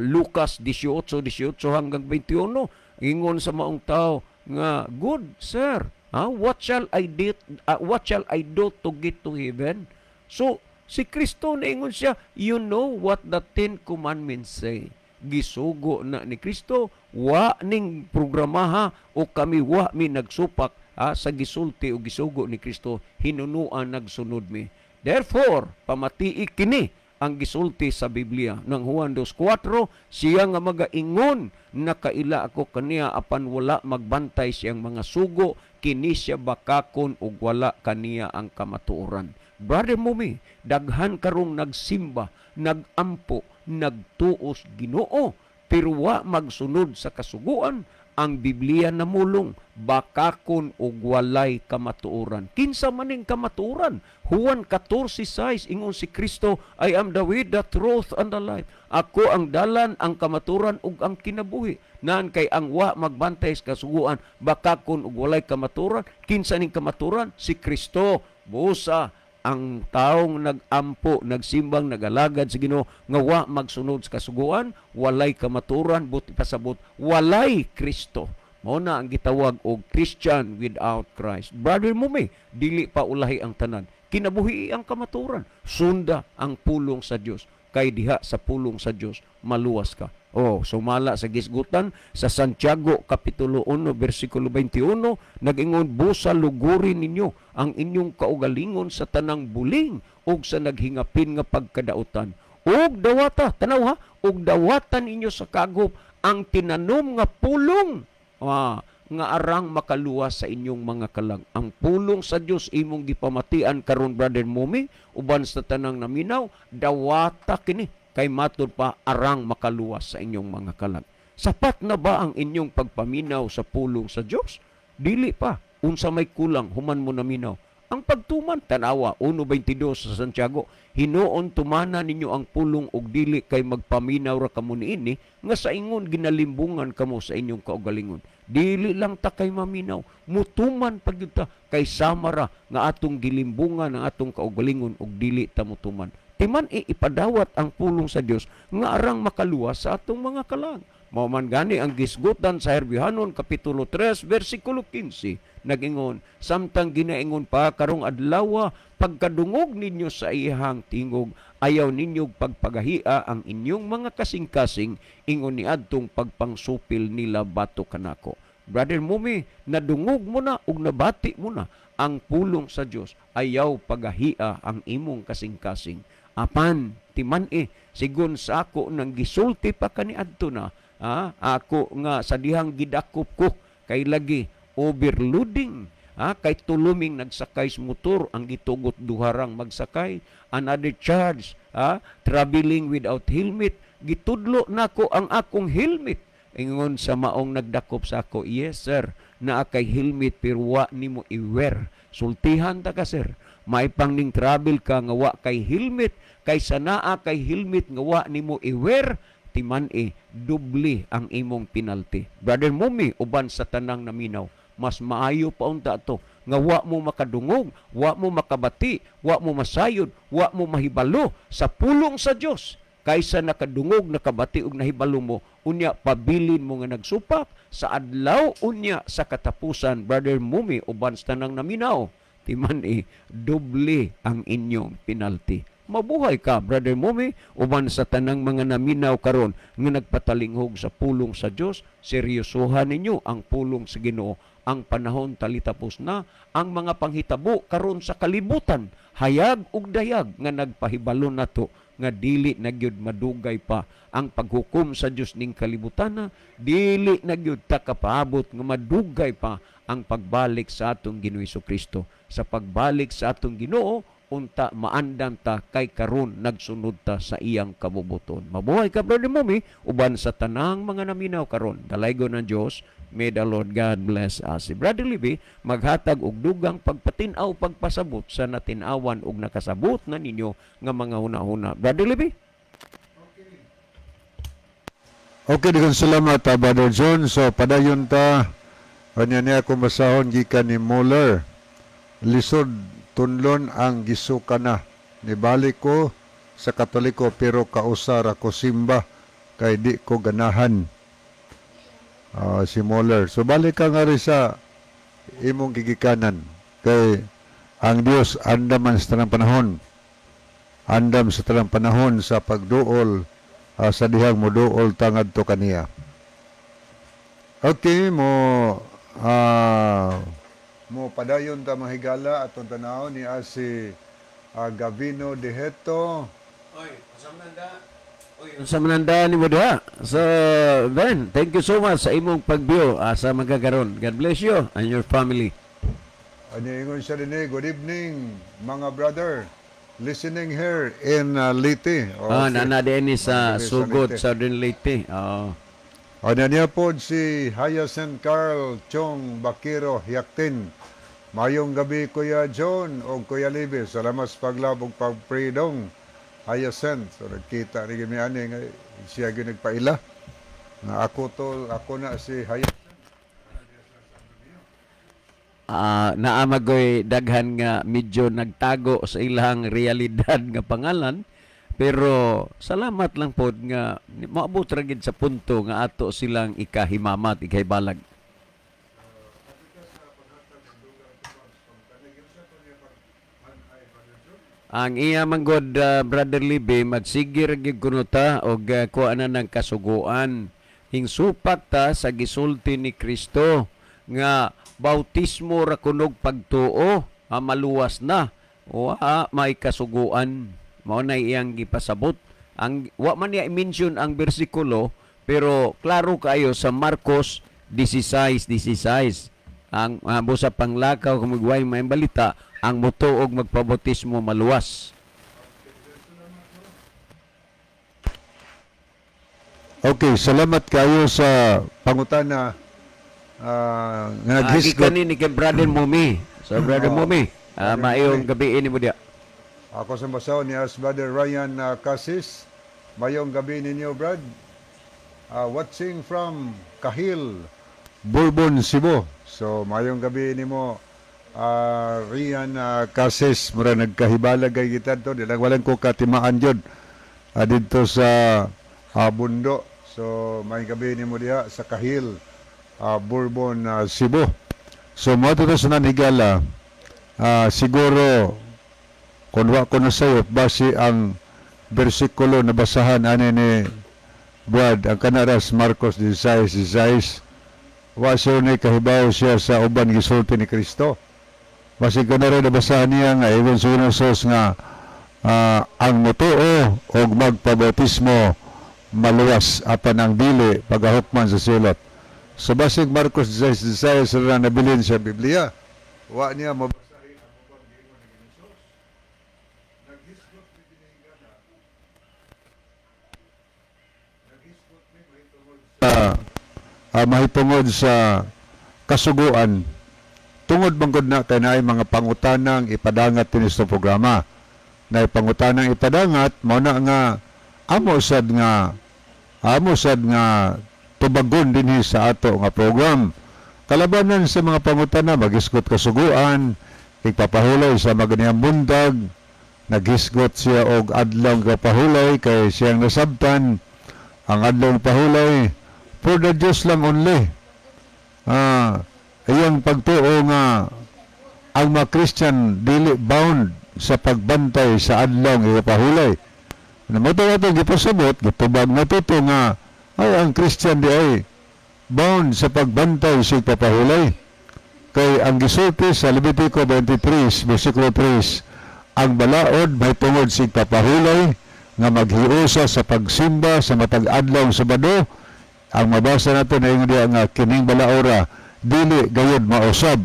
Lucas 18:18 hanggang 21, ingon sa maong tao nga, good sir, what shall I do to get to heaven? So si Kristo na ingon siya, you know what the 10 commandments say. Gisugo na ni Kristo, wa ning programaha o kami wa mi nagsupak sa gisulti o gisugo ni Kristo, hinunuan nagsunod mi. Therefore pamatii kini ang gisulti sa Biblia ng Juan 2:4, siya nga magaingon na kaila ako kaniya apan wala magbantay siyang mga sugo, kini siya bakakon ug wala kaniya ang kamatuoran. Brother Mumi, daghan karong nagsimba, nagampo, nagtuos Ginoo, pero wa magsunod sa kasuguan. Ang Biblia namulong, bakakon ug walay kamatuoran. Kinsa maning kamatuoran? Juan 14:6 ingon si Kristo, I am the way, the truth, and the life. Ako ang dalan, ang kamatuoran ug ang kinabuhi. Naan kay ang wa magbantay sa kasuguan, bakakon ug walay kamatuoran. Kinsa ning kamatuoran? Si Kristo. Busa ang taong nagampo, nagsimbang, nagalagad sa Ginoo nga wa magsunod sa kasuguan, walay kamaturan, buti pasabot, walay Kristo. Mao na ang gitawag og Christian without Christ. Brother Mumi, dili pa ulahi ang tanan. Kinabuhi ang kamaturan. Sunda ang pulong sa Dios. Kay diha sa pulong sa Dios, maluwas ka. Sumala sa gisgutan sa Santiago kapitulo 1 bersikulo 21, nag-ingon, busa lugurin ninyo ang inyong kaugalingon sa tanang buling ug sa naghingapin nga pagkadautan. ug dawata, tanaw ha, ug dawatan ninyo sa kagop ang tinanom nga pulong nga arang makaluwas sa inyong mga kalag. Ang pulong sa Dios imong gipamatian karon, Brother Mumi, uban sa tanang naminaw, dawata kini kay matud pa arang makaluwas sa inyong mga kalag. Sapat na ba ang inyong pagpaminaw sa pulong sa Dios? Dili pa. Unsa may kulang human mo naminaw. Ang pagtuman, tanawa, 1.22 sa Santiago, hinuon tumana ninyo ang pulong og dili kay magpaminaw ra kamo niini, nga sa ingon ginalimbungan kamo sa inyong kaugalingon. Dili lang ta kay maminaw, mutuman pagyud ta kay samara nga atong gilimbungan ang atong kaugalingon og dili ta mutuman. Timan ipadawat ang pulong sa Dios nga arang makaluwas sa atong mga kalag. Mao man gani ang gisgutan sa Herbihanon kapitulo 3 bersikulo 15 nagingon, samtang ginaingon pa karong adlaw pagkadungog ninyo sa iyang tingog, ayaw ninyog pagpagahia ang inyong mga kasing-kasing, ingon ni adtong pagpangsupil nila bato kanako. Brother Mumi, nadungog mo na ug nabati mo na ang pulong sa Dios, ayaw pagahia ang imong kasing-kasing. Apan timan sigon sa ako nang gisulti pa kaniadto na, ako nga sa dihang gidakop ko kay lagi overloading, kay tuluming nagsakay sa motor ang gitugot duharang magsakay, another charge, traveling without helmet, gitudlo nako ang akong helmet. Ingon sa maong nagdakop sa ako, yes sir, naa kay helmet pero wa nimo i-wear. Sultihan ta ka sir, may pang ning travel ka nga wa kay helmet, kaysa naa kay helmet nga wa nimo i-wear, timan dubli ang imong penalty. Brother Mumi, uban sa tanang naminaw, mas maayo pa unta to nga wa mo makadungog, wa mo makabati, wa mo masayod, wa mo mahibalo sa pulong sa Dios kaysa nakadungog, nakabati ug nahibalo mo unya pabilin mo nga nagsupak sa adlaw unya sa katapusan. Brother Mumi, uban sa tanang naminaw, timan doble ang inyong penalty. Mabuhay ka, Brother Mumi, uban sa tanang mga naminaw karon nga nagpatalinghog sa pulong sa Dios. Seryosohan ninyo ang pulong sa Ginoo. Ang panahon talitapos na, ang mga panghitabo karon sa kalibutan, hayag ug dayag nga nagpahibalo nato nga dili na gyud madugay pa ang paghukom sa Dios ning kalibutan, dili na gyud ta kapaabot nga madugay pa ang pagbalik sa atong Ginoo Kristo. Sa pagbalik sa atong Ginoo, unta maandam ta kay karon nagsunod ta sa iyang kabubuton. Mabuhay ka, Brother Mumi, uban sa tanang mga naminaw karon. Dalaygon ng Dios. May the Lord God bless us. Si Brother Libby maghatag og dugang pagpatinaw, pagpasabot sa natinawan og nakasabot na ninyo nga mga huna-huna. Brother Libby? Okay, dikan salamat, Brother John. So, padayon ta, kanya niya akong masahon gikan ni Muller. Lisod tunlon ang gisuka na. Nibalik ko sa Katoliko pero kausar ako simba kay di ko ganahan. Si Muller. So balik ka nga rin sa imong gigikanan kay ang Dios andaman sa tanang panahon. Andam sa tanang panahon sa pagduol sa dihang mo duol tangad to kaniya. Okay, mo padayon ta mahigala atong tanaw ni si Gavino Deheto. Oy, sa mananda ni mo diha. So, Ben, thank you so much sa imong pagbiyo sa magagaron. God bless you and your family. Ano ingon siya din good evening mga brother. Listening here in Leyte. Nana din sa Sugod, Southern Leyte. Ano niya po si Hyacinth Carl Chong Bakiro Yaktin. Mayong gabi Kuya John o Kuya Libby. Salamat sa paglabog pag-freedom. Hyacinth. So nagkita rin kami ani nga siya ginagpaila. Ako na si Hyacinth. Naamagoy daghan nga medyo nagtago sa ilang realidad nga pangalan, pero salamat lang pod nga maabot ra gid sa punto nga ato silang ikahimamat, ikaibalag. Ang iya manggod Brother Libby magsigir gid kuno ta og kuha na ng kasuguan hingsupak ta sa gisulti ni Kristo nga bautismo ra kunog pagtuo maluwas na o may kasuguan mao na iyang gipasabot Ang wa man niya i-mention ang bersikulo, pero klaro kayo sa Marcos 16:16. Ang busa panglakaw kung magway may balita, ang motuog magpabautismo maluwas. Okay, salamat kayo sa pangutana nga naghisgot. Gikan ni kay Brother Mumi. So Brother Mumi, maayong gabi ini mo dia. Ako sa masaw ni Brother Ryan Casis. Mayong gabi ninyo, Brad. Watching from Kahil, Bourbon, Cebu. So, mayong gabi ni mo, Ryan Casis. Mura nagkahibala kay kita to. Dilang walang ko katimaan dyan. Dito sa Bundo. So, mayong gabi ni mo diha sa Kahil, Bourbon, Cebu. So, mga ito sa nanigala, siguro, kung wa ko na sa'yo, base ang bersikulo na basahan ani ni Brad, ang kanaras Marcos 16:16, wa siya ni kahibaw siya sa uban gisulti ni Kristo. Base ko na rin nabasahan niya nga, even sunasos nga, ang mutuo o magpabautismo maluwas apan ang dili pagahukman sa silot. So basig Marcos 16:16 sila nabilin sa Biblia. Wa niya mabasahin ang ubang giingon ni Jesus. Naghisgot ni binigana. Naghisgot ni mahitungod sa kasuguan. Tungod bangkod na kay naay mga pangutanang ipadangat tinis sa programa. Na pangutanang ipadangat mao na nga amo sad nga tubagon dinhi sa ato nga program. Kalabanan sa mga pangutana maghisgot kasuguan, igpapahulay sa maganiyang bundag, naghisgot siya og adlaw kapahulay kay siyang nasabtan ang adlaw pahulay for the Diyos lang only. Iyang pagtuo nga ang mga Christian dili bound sa pagbantay sa adlaw kapahulay. Namatay ito gipasabot, gitubag na tito nga ay ang Christian di ay bound sa pagbantay sa papahulay. Kay ang gisulti sa Levitico 23, versikulo 3, ang balaod may tungod sa papahulay nga maghiusa sa pagsimba sa matag adlaw Sabado. Ang mabasa nato na yung diya nga kining balaora dili gayud mausab.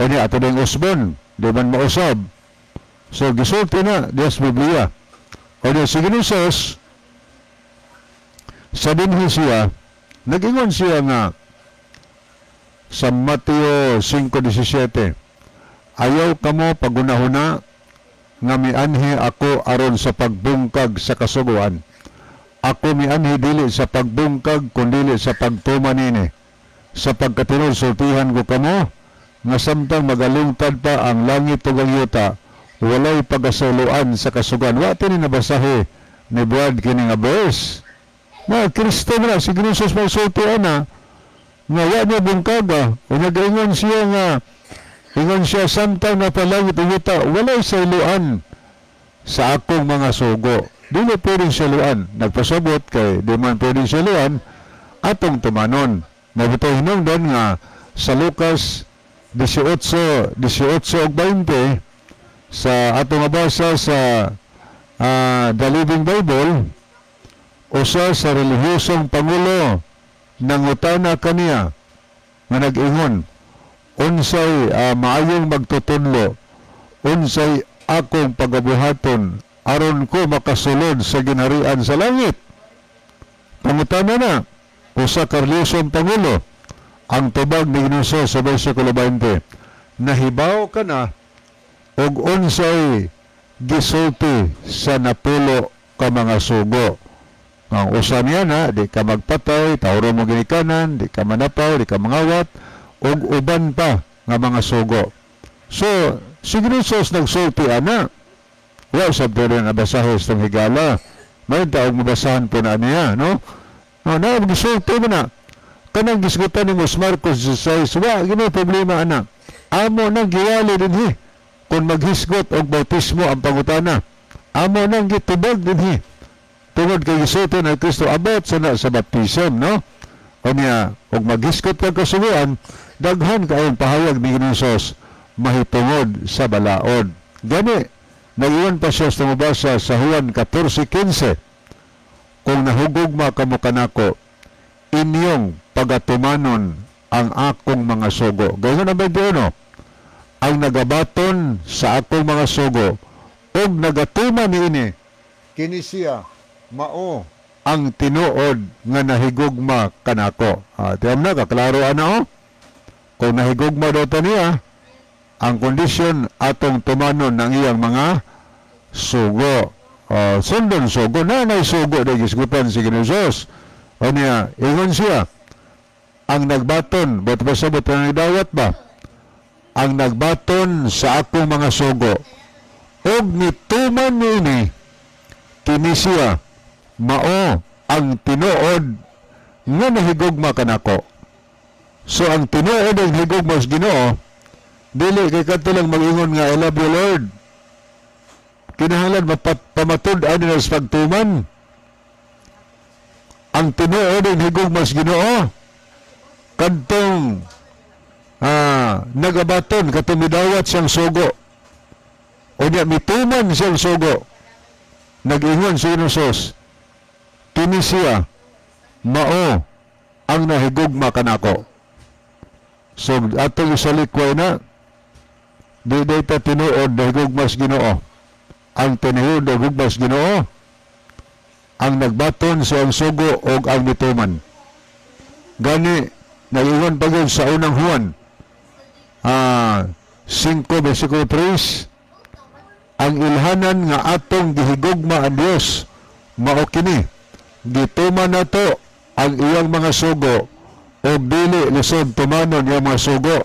O niya ato ng usbon, di man mausab. So gisulti na Diyos Biblia. O niya si Ginosos sa dinhi siya, nag-ingon siya nga sa Mateo 5:17, ayaw kamo pagunahuna nga mianhi ako aron sa pagbungkag sa kasuguan. Ako mianhi dili sa pagbungkag kundi sa pagtuman nini. Sa pagkatinod sultihan ko kamo nga samtang magalungtad pa ang langit ug ang yuta, walay pagasuluan sa kasuguan. Wa ni nabasahi ni Brad kini nga verse. Mga Kristo na, si Ginosos magsultian na, nga wa niya bungkaga, o nag-ingon siya nga, ingon siya, samtang napalangit ang yuta, walay sailuan sa akong mga sugo. Dili pwedeng sailuan. Nagpasabot kay, di man pwedeng sailuan, atong tumanon. Mabutay hinungdan nga, sa Lucas 18 ug 20, sa atong mabasa sa The Living Bible, usa sa relihiyosong pangulo nangutana kaniya nga nag-ingon, unsay maayong magtutunlo, unsay akong pagabuhaton aron ko makasulod sa ginharian sa langit. Pangutana na usa ka relihiyosong pangulo. Ang tubag ni Ginoso sa versikulo 20, nahibaw ka na og unsay gisulti sa napulo ka mga sugo. Ang usan niya na, di ka magpatay, tauro mo ginikanan, di ka manapaw, di ka mangawat, o uban pa nga mga sugo. So, si Ginosos nagsulti ana. Wa sab to rin nabasahos ng higala. May taong mabasahan po na niya, no? No, nagsulti mo na. Kanang gisgutan ni Marcos 16, wa, gino problema ana. Amo nang giwali din kung maghisgot og bautismo ang pangutana. Amo nang gitubag din tungod kay gisulti na Kristo about sa baptism, no? O niya, og maghisgot kag kasuguan, daghan kayong pahayag ni Ginosos mahitungod sa balaod. Gani, nag-iwan pa siya sa mabasa sa Juan 14:15. kung nahugugma kamo kanako, inyong pagatumanon ang akong mga sugo. Gayun na ba no? Ang nagabaton sa akong mga sugo, og nagatuman niini, kini siya, mao ang tinuod nga nahigugma kanako. Tiyam na, kaklaro ana kung nahigugma daw niya, ang kondisyon atong tumanon ng iyang mga sugo. Sundon sugo, nanay sugo na gisgutan si Ginosos. O niya, ingon siya, ang nagbaton, ba't ba sabot na nagdawat ba? Ang nagbaton sa akong mga sugo, og nituman niini, kini siya, mao ang tinuod nga nahigugma kanako. So ang tinuod ang higugma sa Ginoo, dili kay kadto lang mag-ingon nga I love you Lord. Kinahanglan mapamatud-an nila sa pagtuman. Ang tinuod ang higugma sa Ginoo, kadtong nagabaton katong midawat siyang sugo. O niya mituman siyang sugo. Nag-ingon si Inosos, kini siya, mao ang nahigugma kanako. So, atong isalikway na, di ta tinuod na higugmas Ginoo. Ang tinuod na higugmas Ginoo, ang nagbaton sa ang sugo o ang mituman. Gani, nag-ingon pa yun sa unang Juan, 5 versikulo 3, ang ilhanan nga atong gihigugma ang Dios mao kini, gituman nato ang iyang mga sugo o dili lisod tumanon iyang mga sugo.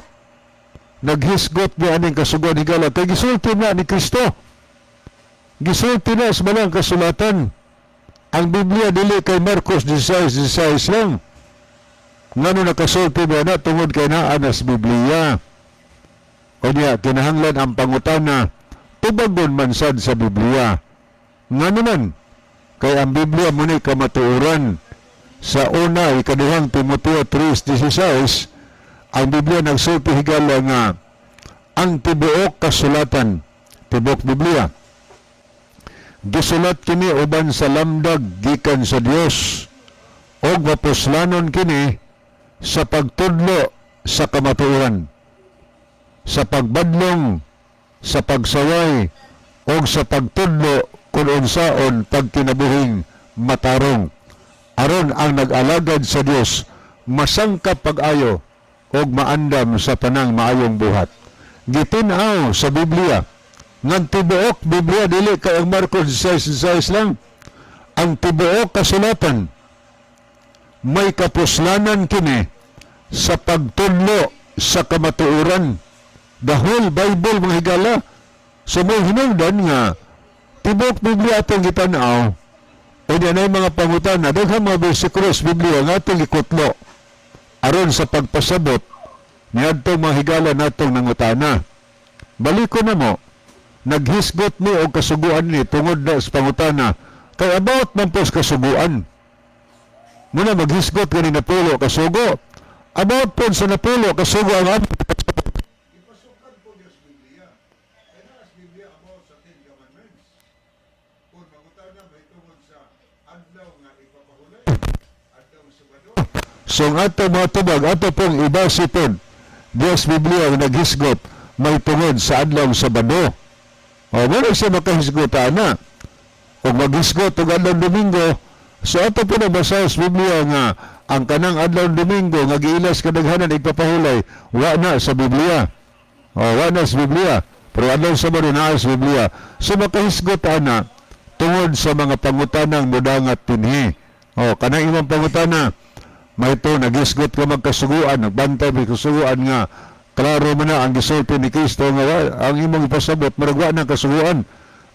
Naghisgot ni aning kasugo ni Gala kay gisulti na ni Kristo, gisulti na sa malang kasulatan. Ang Biblia dili kay Marcos 16:16 lang, ngano nakasulti ba na tungod kay naa sa Biblia. O niya, kinahanglan ang pangutana, tubagon man sad sa Biblia. Nga naman, kay ang Biblia muna kamatuoran. Sa una, ikaduhang Timoteo 3:16, ang Biblia nagsulti higala nga ang tibuok kasulatan, tibuok Biblia, gisulat kini uban sa lamdag gikan sa Dios o mapuslanon kini sa pagtudlo sa kamatuoran, sa pagbadlong, sa pagsaway o sa pagtudlo kung unsaon pagkinabuhing matarong, aron ang nag-alagad sa Dios masangkap pag-ayo o maandam sa tanang maayong buhat. Gitinaw sa Biblia ngan tibuok Biblia dili kay ang Marcos 16:16 lang. Ang tibuok kasulatan may kapuslanan kini sa pagtudlo sa kamatuoran. The whole Bible mga higala. So may hinungdan nga tibuok Biblia atong gitanaw o diyan ay mga pangutan na daghang mga bersikulo sa Biblia nga atong ikutlo aron sa pagpasabot niadtong mga higala natong nangutana. Baliko na mo, naghisgot ni og kasuguan ni tungod na sa pangutana kay about man po sa kasuguan. Muna maghisgot kani na pulo kasugo, about po sa napulo kasugo ang ipasukan po Diyos Biblia. Kaya na sa Biblia about sa 10 commandments. Kung mangutana may tungod sa adlaw nga ipapahulay, adlaw Sabado. So ang ato mga tubag, ato pong ibasipon Diyos Biblia ang naghisgot may tungod sa adlaw Sabado. O wala siya makahisgot na. Kung maghisgot og adlaw Domingo, so ato po na basa sa Biblia nga ang kanang adlaw Domingo nga giilas kadaghanan igpapahulay wa na sa Biblia. O wa na sa Biblia. Pero adlaw Sabado na sa Biblia. So makahisgot na tungod sa mga pangutanang mudangat tinhi. O kanang imong pangutana, may ito naghisgot ka magkasuguan, nagbantay may kasuguan nga klaro man na ang gisulti ni Kristo nga ang imong ipasabot maragwa ng kasuguan.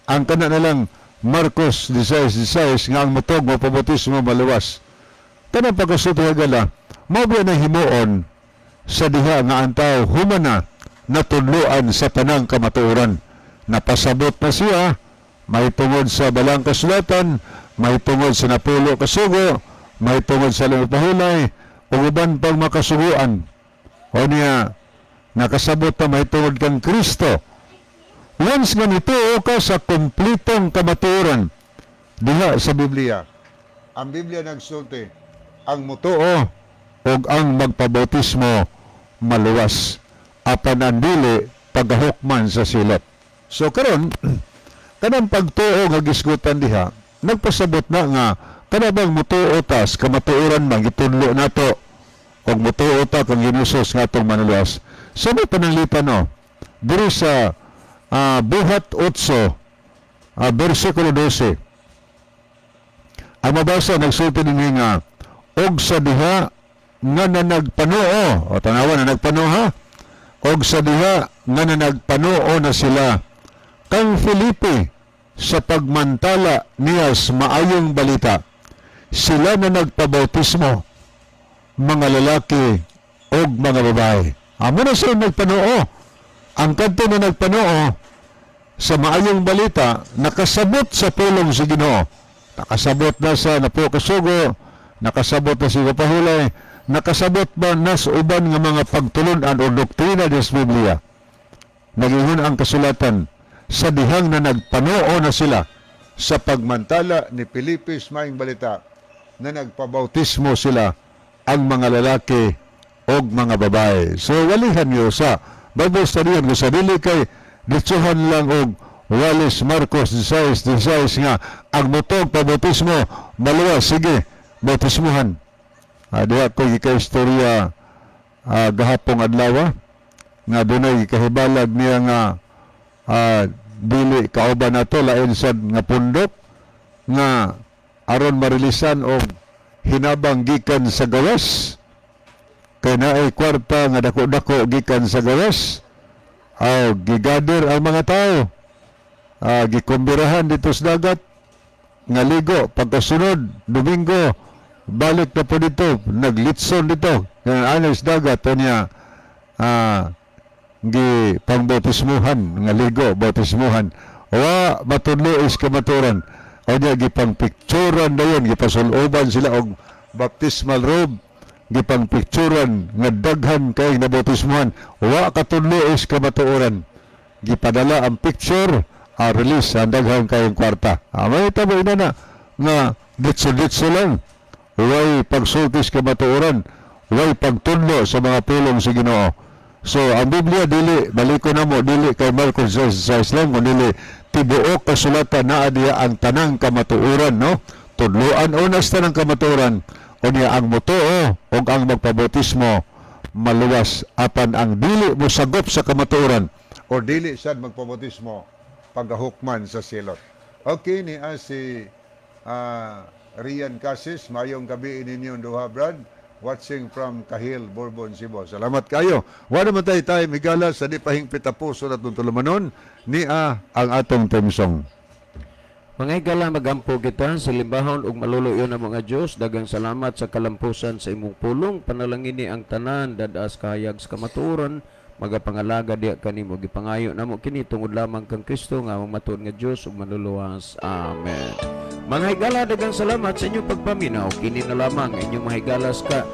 Ang kana na lang Marcos 16:16 nga ang mutog mapabotismo maluwas. Kanang pagkasulti gala, mao ba na himuon sa diha nga ang tao humana natudloan sa tanang kamatuoran. Napasabot na siya, may tungod sa balang kasulatan, may tungod sa napulo kasugo, may tungod sa limapahulay, o uban pang makasuguan. O niya, nakasabot na may tungod kang Kristo. Once nga nituo ka sa kumplitong kamatuoran diha sa Biblia, ang Biblia nagsulti, ang mutuo o ang magpabautismo maluwas apan ang dili pagahukman sa silot. So karon kanang pagtuo nga gisgutan diha, nagpasabot na nga kanabang mutuo tas kamatuoran man gitunlo nato og mutuo ta kung Hesus nga atong manluwas. So may pananglitan no diri sa Buhat 8 versikulo 12. Ang mabasa nagsulti ninyo nga og sa diha nga nanagpanuo o tanawa na nagpanuo ha og sa diha nga nanagpanuo na sila kang Filipe sa pagmantala niya sa maayong balita, sila na nagpabautismo mga lalaki og mga babae. Amo na sila nagpanuo. Ang kadto na nagpanuo sa maayong balita nakasabot sa pulong sa Ginoo. Nakasabot na sa napo kasugo, nakasabot na si kapahulay, nakasabot ba na sa uban nga mga pagtulunan o doktrina des Biblia. Nagingon ang kasulatan sa dihang na nagpanuo na sila sa pagmantala ni Filipe sa maayong balita na nagpabautismo sila ang mga lalaki o mga babae. So walihan niyo sa Bible study ko sa dili kay ditsuhan lang og Wallace Marcos 16 nga ang mutog pabautismo maluwas, sige bautismuhan. Diha ko gika-istorya gahapong adlaw nga dunay kahibalag niya nga dili kauban nato lain sad nga pundok nga aron marilisan og hinabang gikan sa gawas kay naay kwarta nga dako-dako gikan sa gawas gigader ang mga tao gikumbirahan dito sa dagat nga ligo pagkasunod Domingo balik na po dito naglitson dito nga anas dagat niya gi pangbautismuhan nga ligo bautismuhan wa matudlo is kamaturan o niya gi pangpicturan dayon gipasuloban sila og baptismal robe gipang picturan nga daghan kay nabautismuhan wa katudlo is kamatuoran gipadala ang picture release ang daghan kayong kwarta may tabo na nga ditso lang way pagsultis kamatuoran way pagtudlo sa mga pulong sa Ginoo. So ang Biblia dili baliko na mo dili kay Marcos 16 lang kundi tibuok kasulatan naa diya ang tanang kamatuoran no tudloan unas tanang kamatuoran o niya ang mutuo o ang magpabautismo maluwas apan ang dili mo sagop sa kamatuoran o dili sad magpabautismo pagahukman sa silot. Okay ni si Rian Casis, mayong gabi ninyong duha brad, watching from Kahil, Bourbon, Cebu. Salamat kayo. Wala naman tayo migala sa di pahingpit puso na tuntulumanon ni ang atong temsong. Mga higala magampo kita sa limbahon ug maluluyo na mga Dios, dagang salamat sa kalampusan sa imong pulong, panalangin ni ang tanan dadas kahayag sa kamatuoran, magapangalaga diya kanimo gipangayo namo kini tungod lamang kang Kristo nga mamatud nga Dios ug manluluwas. Amen. Mga higala dagang salamat sa inyong pagpaminaw, kini na lamang inyong mahigalas ka